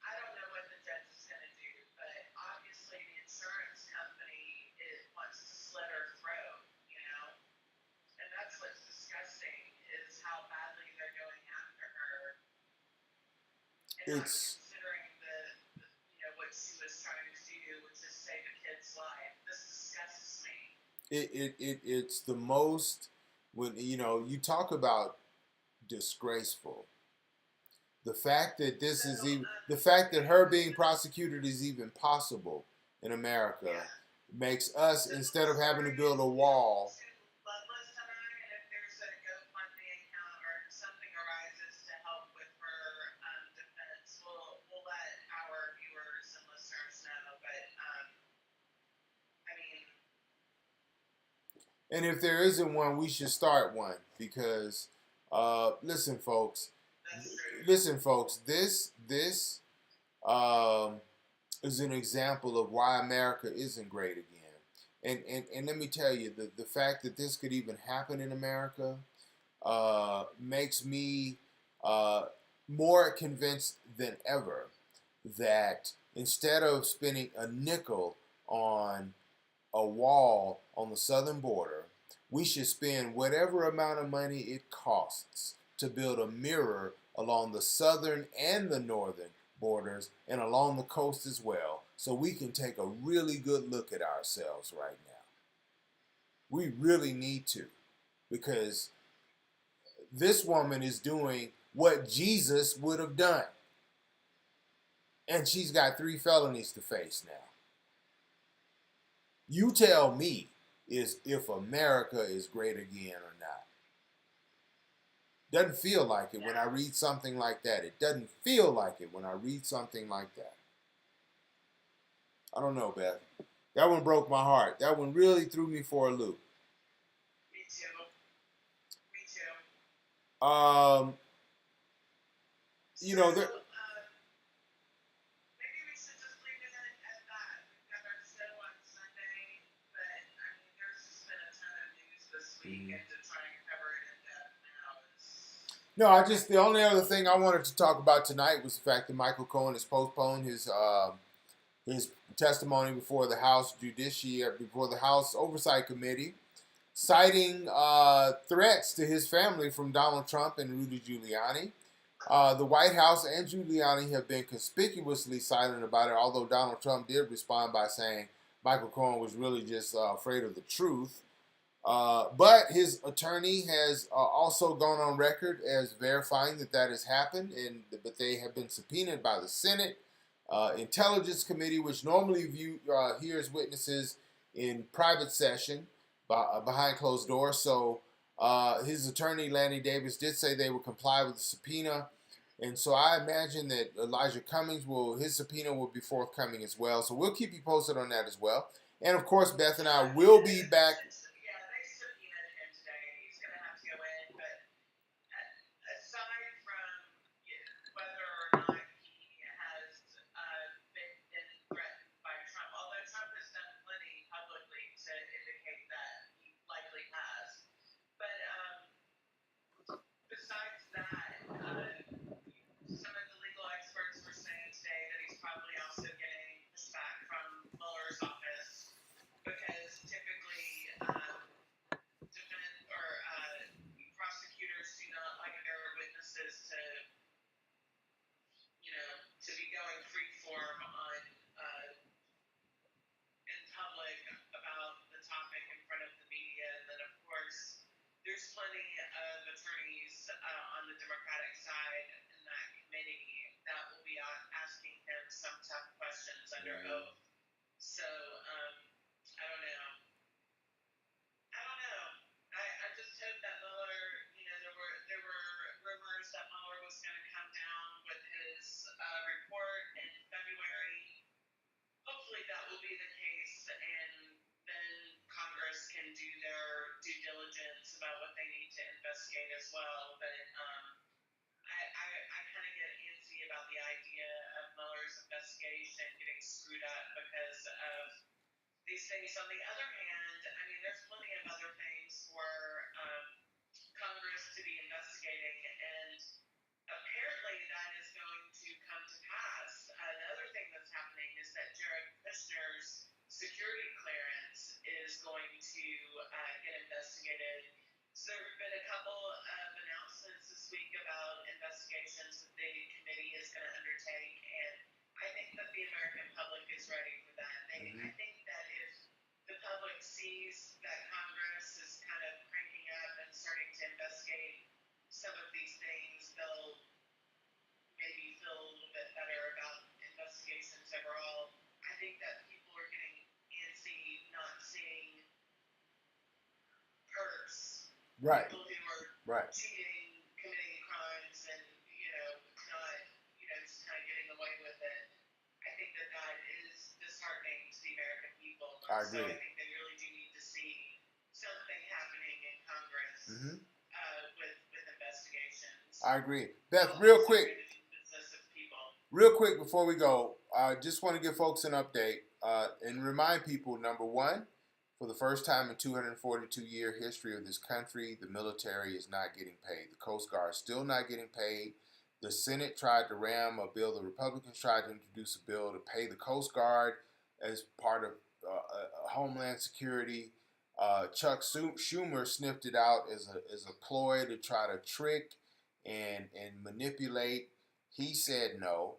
Speaker 2: I don't know what the judge is going to do, but obviously the insurance company wants to slit her throat, And that's what's disgusting is how badly they're going after her. And not considering what she was trying to do, which is save a kid's life. This disgusts me.
Speaker 1: It's the most, when you talk about disgraceful. The fact that the fact that her being prosecuted is even possible in America makes us, instead of having to build a wall.
Speaker 2: Loveless tonight, and if there's a GoFundMe account or something arises to help with her defense, we'll let our viewers and listeners know. But I mean,
Speaker 1: And if there isn't one, we should start one because, listen, folks. Listen, folks. This is an example of why America isn't great again. And let me tell you, the fact that this could even happen in America makes me more convinced than ever that instead of spending a nickel on a wall on the southern border, we should spend whatever amount of money it costs to build a mirror along the southern and the northern borders and along the coast as well, so we can take a really good look at ourselves right now. We really need to, because this woman is doing what Jesus would have done. And she's got 3 felonies to face now. You tell me is if America is great again or not. Doesn't feel like it when I read something like that. It doesn't feel like it when I read something like that. I don't know, Beth. That one broke my heart. That one really threw me for a loop.
Speaker 2: me too. Me too.
Speaker 1: You know,
Speaker 2: maybe we should just leave it at that. We've got our show on Sunday, but I mean, there's just been a ton of news this week, and to try and cover it in depth now is.
Speaker 1: No, the only other thing I wanted to talk about tonight was the fact that Michael Cohen has postponed his testimony before the House before the House Oversight Committee, citing threats to his family from Donald Trump and Rudy Giuliani. The White House and Giuliani have been conspicuously silent about it, although Donald Trump did respond by saying Michael Cohen was really just afraid of the truth. But his attorney has also gone on record as verifying that has happened, but they have been subpoenaed by the Senate Intelligence Committee, which normally hears witnesses in private session behind closed doors. So his attorney, Lanny Davis, did say they would comply with the subpoena. And so I imagine that Elijah Cummings his subpoena will be forthcoming as well. So we'll keep you posted on that as well. And of course, Beth and I will be back.
Speaker 2: Yeah, they subpoenaed him today. He's going to have to go in. But aside from whether or not he has been threatened by Trump, although Trump has done plenty publicly to indicate that he likely has. But besides that, some of the legal experts were saying today that he's probably also getting pushback from Mueller's office, because typically prosecutors do not like their witnesses to be going free form on in public about the topic in front of the media. And then, of course, there's plenty of attorneys on the Democratic side in that committee that will be asking him some tough questions under oath. So, I don't know. I just hope that Mueller, there were rumors that Mueller was going to come down with his report in February. Hopefully that will be the case, and then Congress can do their due diligence about what they need to investigate as well. But I kind of get antsy about the idea of Mueller's investigation getting screwed up because of these things. On the other hand, I mean, there's plenty of other things for Congress to be investigating, and apparently that is going to come to pass. The other thing that's happening is that Jared Kushner's security clearance is going to get investigated. So there have been a couple of announcements this week about investigations that the committee is going to undertake, and I think that the American public is ready for that. I think that if the public sees that Congress is kind of cranking up and starting to investigate some of these things, they'll maybe feel a little bit better about investigations overall. I think that people are getting antsy not seeing perps.
Speaker 1: Right.
Speaker 2: People who are
Speaker 1: Right.
Speaker 2: cheating, committing crimes, and not just kind of getting away with it. I think that is disheartening to the American people.
Speaker 1: I agree.
Speaker 2: So I think they really do need to see something happening in Congress with investigations.
Speaker 1: I agree. Beth, real quick before we go, I just want to give folks an update and remind people, number one, for the first time in 242-year history of this country, the military is not getting paid. The Coast Guard is still not getting paid. The Senate tried to ram a bill. The Republicans tried to introduce a bill to pay the Coast Guard as part of Homeland Security. Chuck Schumer sniffed it out as a ploy to try to trick and manipulate. He said no.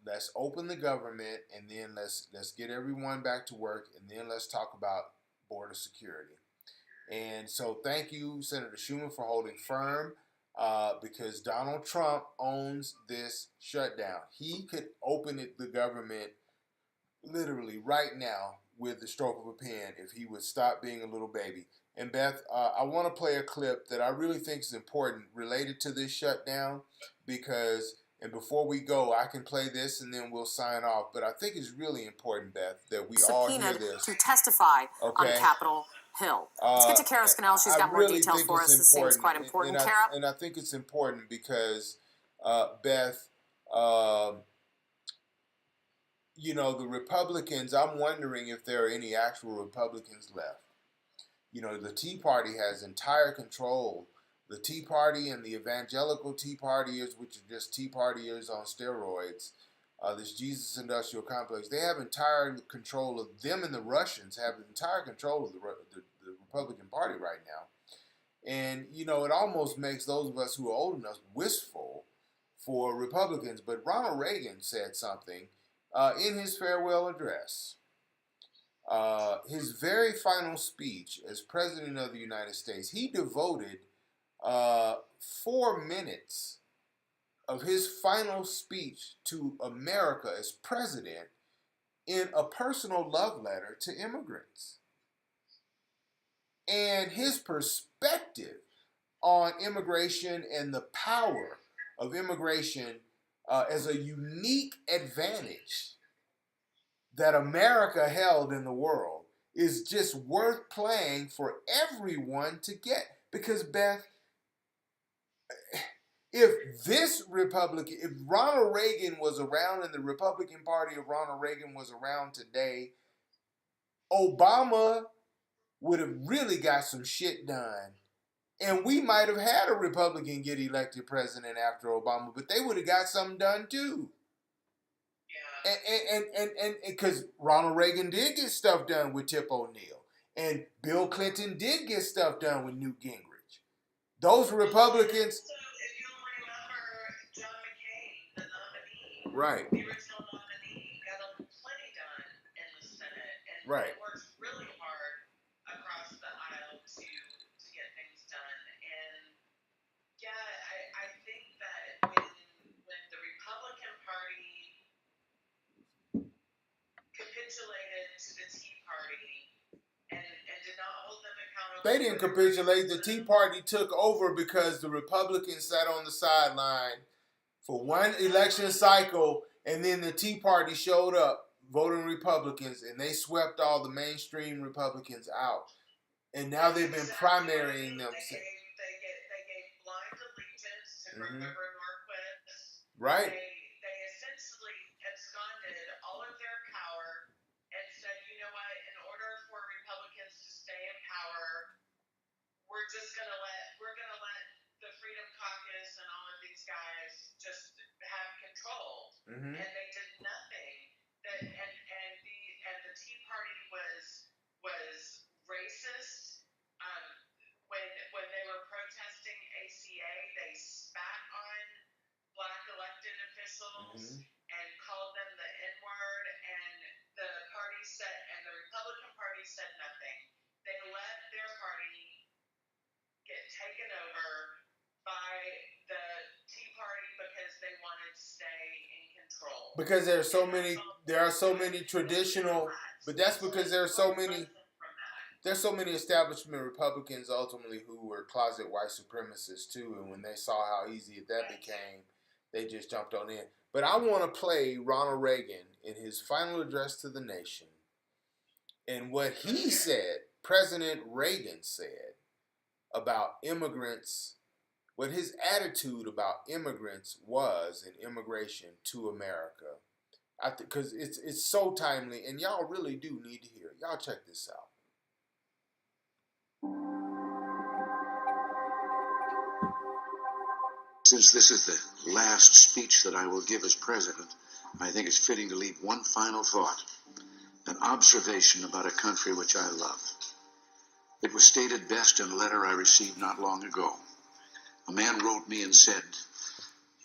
Speaker 1: Let's open the government, and then let's get everyone back to work, and then let's talk about border security. And so thank you, Senator Schumer, for holding firm, because Donald Trump owns this shutdown. He could open the government literally right now with the stroke of a pen if he would stop being a little baby. And Beth, I want to play a clip that I really think is important related to this shutdown, because, and before we go, I can play this and then we'll sign off. But I think it's really important, Beth, that we all hear this.
Speaker 3: To testify on Capitol Hill. Let's get to Kara Scannell. She's got more details for us. This seems quite important, Kara.
Speaker 1: And I think it's important because, Beth, the Republicans, I'm wondering if there are any actual Republicans left. The Tea Party has entire control. The Tea Party and the evangelical Tea Partiers, which are just Tea Partiers on steroids, this Jesus Industrial Complex, they have entire control of them, and the Russians have entire control of the Republican Party right now. And, it almost makes those of us who are old enough wistful for Republicans. But Ronald Reagan said something in his farewell address. His very final speech as President of the United States, he devoted 4 minutes of his final speech to America as president in a personal love letter to immigrants. And his perspective on immigration and the power of immigration as a unique advantage that America held in the world is just worth playing for everyone to get. Because, Beth, if Ronald Reagan was around and the Republican Party of Ronald Reagan was around today, Obama would have really got some shit done. And we might have had a Republican get elected president after Obama, but they would have got something done too. And because Ronald Reagan did get stuff done with Tip O'Neill, and Bill Clinton did get stuff done with Newt Gingrich. Those Republicans.
Speaker 2: So if you'll remember, John McCain, the nominee,
Speaker 1: right,
Speaker 2: the original nominee, got plenty done in the Senate, and
Speaker 1: right,
Speaker 2: worked really hard across the aisle to get things done. And yeah, I think that when the Republican Party capitulated to the Tea Party and did not hold them accountable.
Speaker 1: They didn't capitulate. The Tea Party took over because the Republicans sat on the sideline for one election cycle, and then the Tea Party showed up voting Republicans, and they swept all the mainstream Republicans out. And now they've been primarying them.
Speaker 2: They gave blind allegiance to Grover Norquist.
Speaker 1: Right.
Speaker 2: They essentially absconded all of their power and said, you know what, in order for Republicans to stay in power, we're gonna let the Freedom Caucus and all of these guys just have control. And they did nothing. And the Tea Party was racist. When they were protesting ACA, they spat on black elected officials and called them the N-word, and the Republican Party said nothing. They let their party get taken over by the Tea party because they wanted to stay in control.
Speaker 1: Because there are so many traditional, but that's because there are so many. There's so many establishment Republicans ultimately who were closet white supremacists too, and when they saw how easy that became, they just jumped on in. But I want to play Ronald Reagan in his final address to the nation, and what he said, President Reagan said about immigrants, what his attitude about immigrants was and immigration to America. Because it's so timely, and y'all really do need to hear it. Y'all check this out.
Speaker 4: Since this is the last speech that I will give as president, I think it's fitting to leave one final thought, an observation about a country which I love. It was stated best in a letter I received not long ago. A man wrote me and said,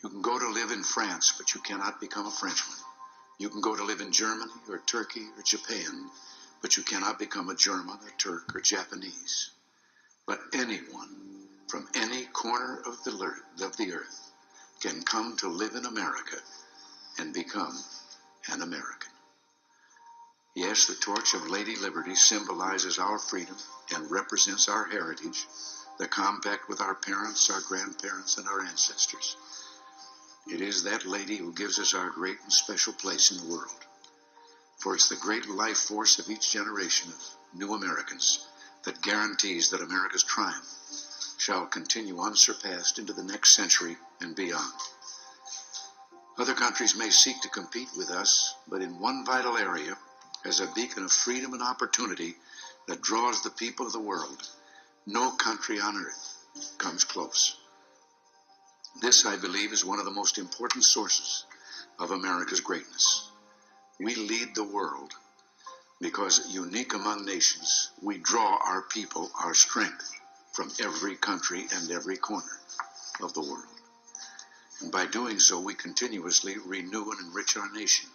Speaker 4: "You can go to live in France, but you cannot become a Frenchman. You can go to live in Germany or Turkey or Japan, but you cannot become a German, a Turk, or Japanese. But anyone from any corner of the earth can come to live in America and become an American." Yes, the torch of Lady Liberty symbolizes our freedom and represents our heritage, the compact with our parents, our grandparents, and our ancestors. It is that lady who gives us our great and special place in the world. For it's the great life force of each generation of new Americans that guarantees that America's triumph shall continue unsurpassed into the next century and beyond. Other countries may seek to compete with us, but in one vital area, as a beacon of freedom and opportunity that draws the people of the world, no country on earth comes close. This, I believe, is one of the most important sources of America's greatness. We lead the world because, unique among nations, we draw our people, our strength, from every country and every corner of the world. And by doing so, we continuously renew and enrich our nation.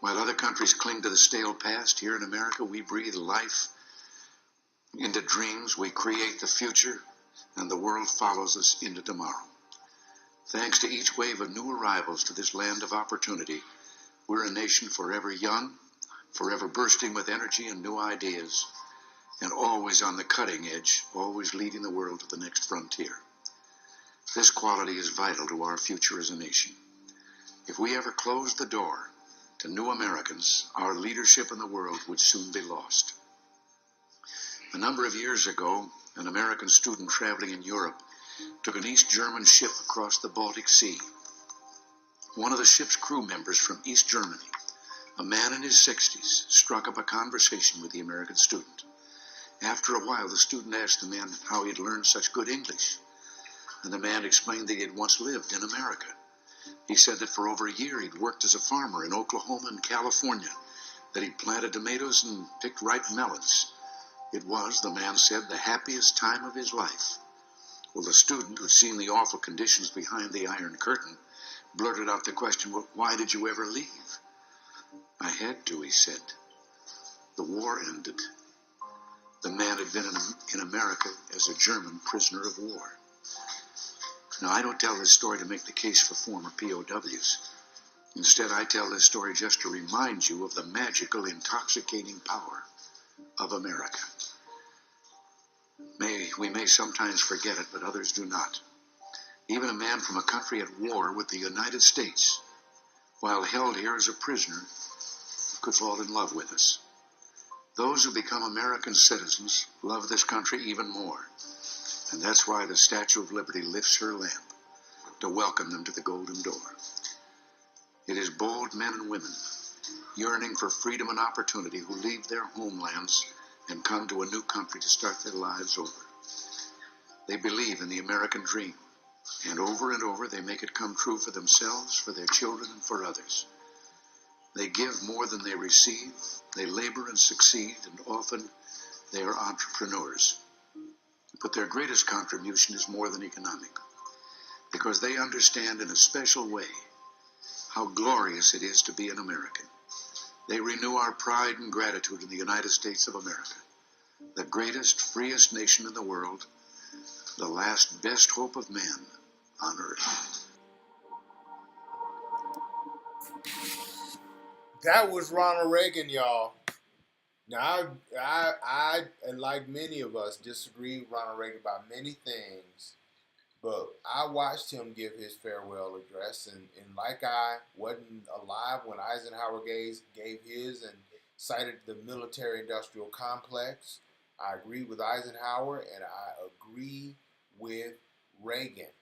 Speaker 4: While other countries cling to the stale past, here in America, we breathe life into dreams, we create the future, and the world follows us into tomorrow. Thanks to each wave of new arrivals to this land of opportunity, we're a nation forever young, forever bursting with energy and new ideas, and always on the cutting edge, always leading the world to the next frontier. This quality is vital to our future as a nation. If we ever closed the door to new Americans, our leadership in the world would soon be lost. A number of years ago, an American student traveling in Europe took an East German ship across the Baltic Sea. One of the ship's crew members from East Germany, a man in his 60s, struck up a conversation with the American student. After a while, the student asked the man how he had learned such good English, and the man explained that he had once lived in America. He said that for over a year he'd worked as a farmer in Oklahoma and California, that he'd planted tomatoes and picked ripe melons. It was, the man said, the happiest time of his life. Well, the student, who'd seen the awful conditions behind the Iron Curtain, blurted out the question, "Well, why did you ever leave?" "I had to," he said. "The war ended." The man had been in America as a German prisoner of war. Now, I don't tell this story to make the case for former POWs. Instead, I tell this story just to remind you of the magical, intoxicating power of America. We may sometimes forget it, but others do not. Even a man from a country at war with the United States, while held here as a prisoner, could fall in love with us. Those who become American citizens love this country even more, and that's why the Statue of Liberty lifts her lamp to welcome them to the Golden Door. It is bold men and women yearning for freedom and opportunity who leave their homelands and come to a new country to start their lives over. They believe in the American dream, and over they make it come true for themselves, for their children, and for others. They give more than they receive, they labor and succeed, and often they are entrepreneurs. But their greatest contribution is more than economic, because they understand in a special way how glorious it is to be an American. They renew our pride and gratitude in the United States of America, the greatest, freest nation in the world, the last best hope of man on earth.
Speaker 1: That was Ronald Reagan, y'all. Now, I, and like many of us, disagree with Ronald Reagan about many things, but I watched him give his farewell address, and like I wasn't alive when Eisenhower gave his and cited the military-industrial complex. I agree with Eisenhower, and I agree with Reagan.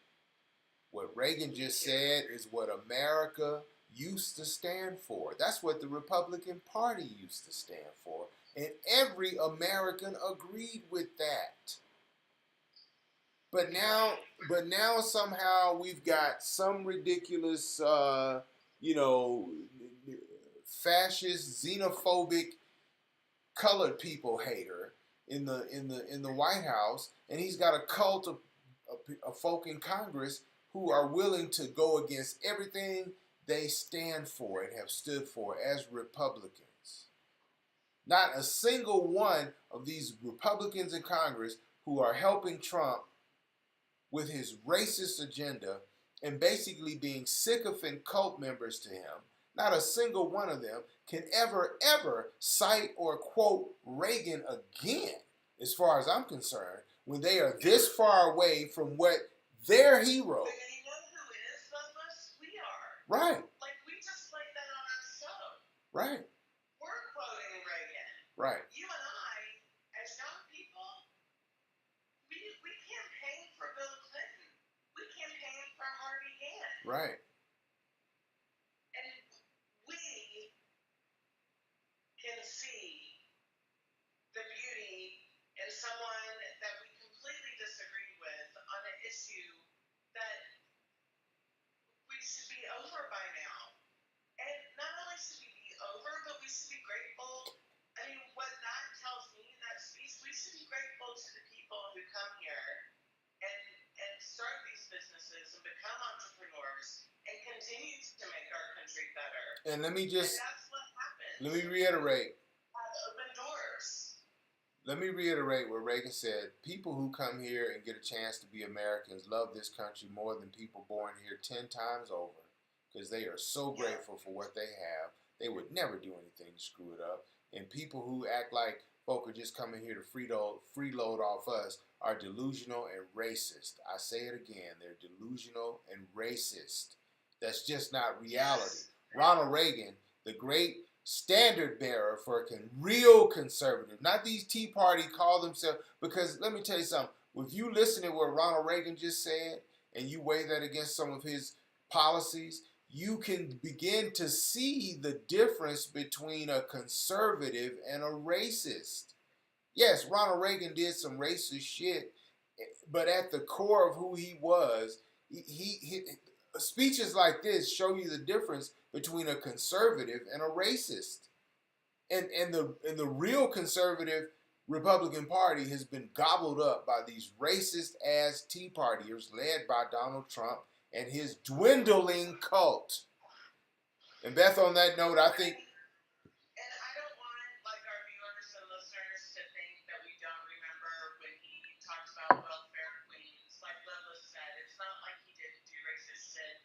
Speaker 1: What Reagan just said is what America used to stand for. That's what the Republican Party used to stand for. And every American agreed with that. But now somehow we've got some ridiculous, fascist, xenophobic, colored people hater in the White House, and he's got a cult of folk in Congress who are willing to go against everything they stand for and have stood for as Republicans. Not a single one of these Republicans in Congress who are helping Trump with his racist agenda and basically being sycophant cult members to him, not a single one of them can ever cite or quote Reagan again, as far as I'm concerned, when they are this far away from what their hero.
Speaker 2: But you know who is Loveless? We are.
Speaker 1: Right.
Speaker 2: Like, we just played that on our show.
Speaker 1: Right.
Speaker 2: We're quoting Reagan.
Speaker 1: Right.
Speaker 2: You and I, as young people, we campaigned for Bill Clinton. We campaigned for Harvey Gantt.
Speaker 1: Right.
Speaker 2: And we can see the beauty in someone that we completely disagree with on an issue that we should be over by now. And not only should we be over, but we should be grateful. I mean, what that tells me, that speaks, we should be grateful to the people who come here and start these businesses and become entrepreneurs and continue to make our country better.
Speaker 1: And
Speaker 2: And that's what happens.
Speaker 1: let me reiterate.
Speaker 2: Open doors.
Speaker 1: Let me reiterate what Reagan said. People who come here and get a chance to be Americans love this country more than people born here 10 times over, because they are so grateful for what they have. They would never do anything to screw it up. And people who act like folk are just coming here to freeload off us are delusional and racist. I say it again, they're delusional and racist. That's just not reality. Ronald Reagan, the great standard bearer for a real conservative, not these Tea Party call themselves, because let me tell you something, if you listen to what Ronald Reagan just said and you weigh that against some of his policies, you can begin to see the difference between a conservative and a racist. Yes, Ronald Reagan did some racist shit, but at the core of who he was, he speeches like this show you the difference between a conservative and a racist. And the real conservative Republican Party has been gobbled up by these racist ass Tea Partiers led by Donald Trump and his dwindling cult. And Beth, on that note, I think.
Speaker 2: And I don't want like our viewers and listeners to think that we don't remember when he talked about welfare queens. Like Loveless said, it's not like he didn't do racist shit.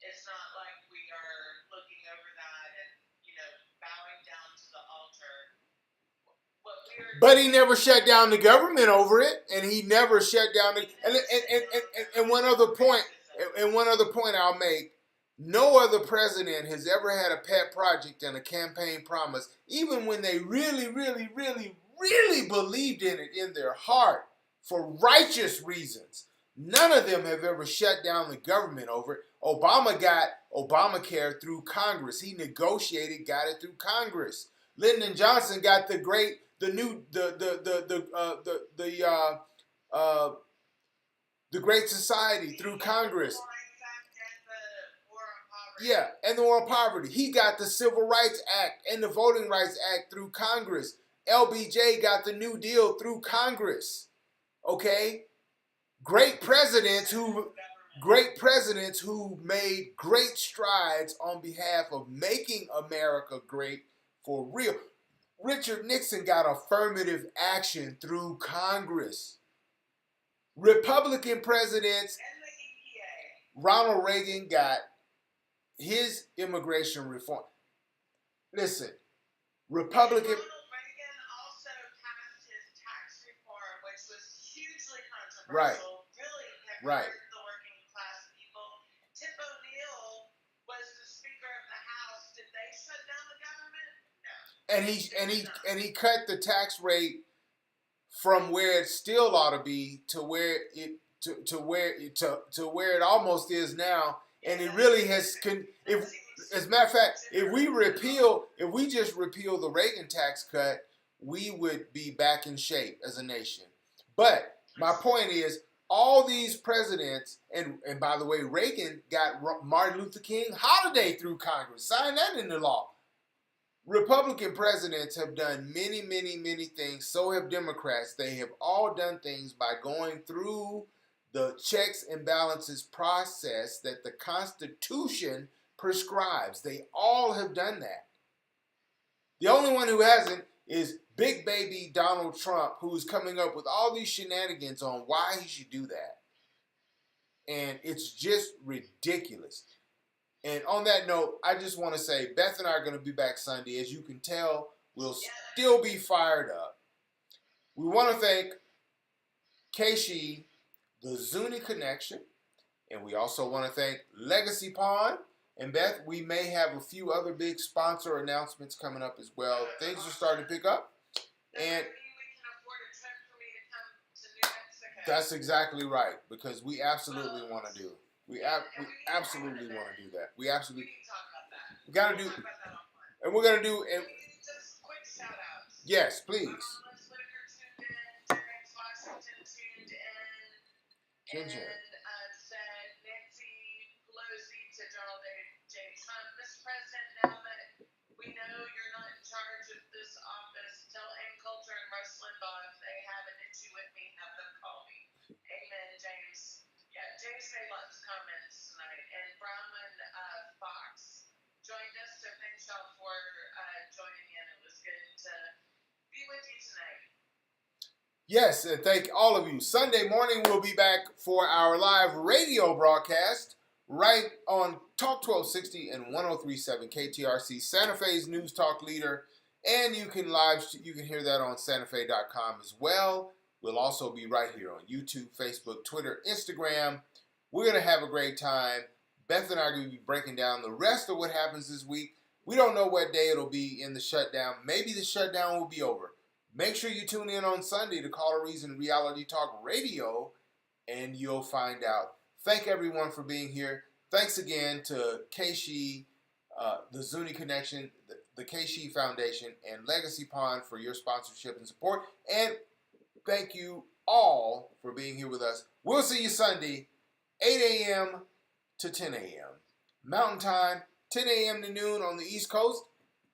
Speaker 2: It's not like we are looking over that and, bowing down to the altar.
Speaker 1: But he never shut down the government over it, and he never shut down the. And one other point. And one other point I'll make, no other president has ever had a pet project and a campaign promise, even when they really, really, really, really believed in it in their heart for righteous reasons. None of them have ever shut down the government over it. Obama got Obamacare through Congress. He negotiated, got it through Congress. Lyndon Johnson got the Great Society through Congress. Yeah, and the war on poverty. He got the Civil Rights Act and the Voting Rights Act through Congress. LBJ got the New Deal through Congress. Okay? Great presidents who made great strides on behalf of making America great for real. Richard Nixon got affirmative action through Congress. Republican presidents, Ronald Reagan got his immigration reform. listen, Republican.
Speaker 2: Ronald Reagan also passed his tax reform, which was hugely controversial.
Speaker 1: Right.
Speaker 2: Really hurt
Speaker 1: Right.
Speaker 2: the working class people. Tip O'Neill was the Speaker of the House. Did they shut down the government? No.
Speaker 1: And he cut the tax rate from where it still ought to be to where it to where it almost is now. And it really has. If, as a matter of fact, if we just repeal the Reagan tax cut, we would be back in shape as a nation. But my point is, all these presidents, and by the way, Reagan got Martin Luther King holiday through Congress, signed that into law. Republican presidents have done many, many, many things. So have Democrats. They have all done things by going through the checks and balances process that the Constitution prescribes. They all have done that. The only one who hasn't is big baby Donald Trump, who's coming up with all these shenanigans on why he should do that. And it's just ridiculous. And on that note, I just want to say, Beth and I are going to be back Sunday. As you can tell, we'll still be fired up. We want to thank Keishi, the Zuni Connection, and we also want to thank Legacy Pond. And Beth, we may have a few other big sponsor announcements coming up as well. Things are starting to pick up. And that's exactly right, because we absolutely want to do it. We absolutely want to do that. We absolutely. We got to do. And we're going to do. And,
Speaker 2: just quick shout outs.
Speaker 1: Yes, please.
Speaker 2: And said Nancy Pelosi to Donald J. Trump, Mr. President, now that we know you're not in charge of this office, tell Ann Coulter and Rush Limbaugh if they have an issue with me, have them call me. Amen, James. Yeah, James made lots of comments tonight. And Brahman Fox joined us, so thanks y'all for joining in. It was good to be with you tonight.
Speaker 1: Yes, and thank all of you. Sunday morning, we'll be back for our live radio broadcast right on Talk 1260 and 103.7 KTRC, Santa Fe's news talk leader. And you can hear that on santafe.com as well. We'll also be right here on YouTube, Facebook, Twitter, Instagram. We're going to have a great time. Beth and I are going to be breaking down the rest of what happens this week. We don't know what day it'll be in the shutdown. Maybe the shutdown will be over. Make sure you tune in on Sunday to Call a Reason Reality Talk Radio, and you'll find out. Thank everyone for being here. Thanks again to Keishi, the Zuni Connection, the Keishi Foundation, and Legacy Pond for your sponsorship and support. And thank you all for being here with us. We'll see you Sunday, 8 a.m. to 10 a.m. Mountain Time, 10 a.m. to noon on the East Coast,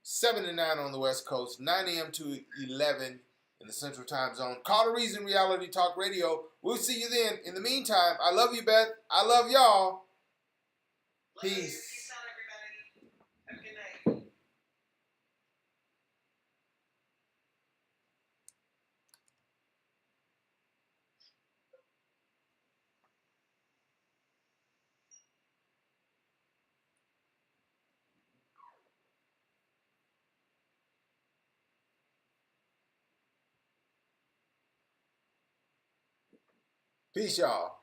Speaker 1: 7 to 9 on the West Coast, 9 a.m. to 11 in the Central Time Zone. Call a Reason Reality Talk Radio. We'll see you then. In the meantime, I love you, Beth. I love y'all. Peace.
Speaker 2: Peace out, everybody. Have a good night.
Speaker 1: Peace, y'all.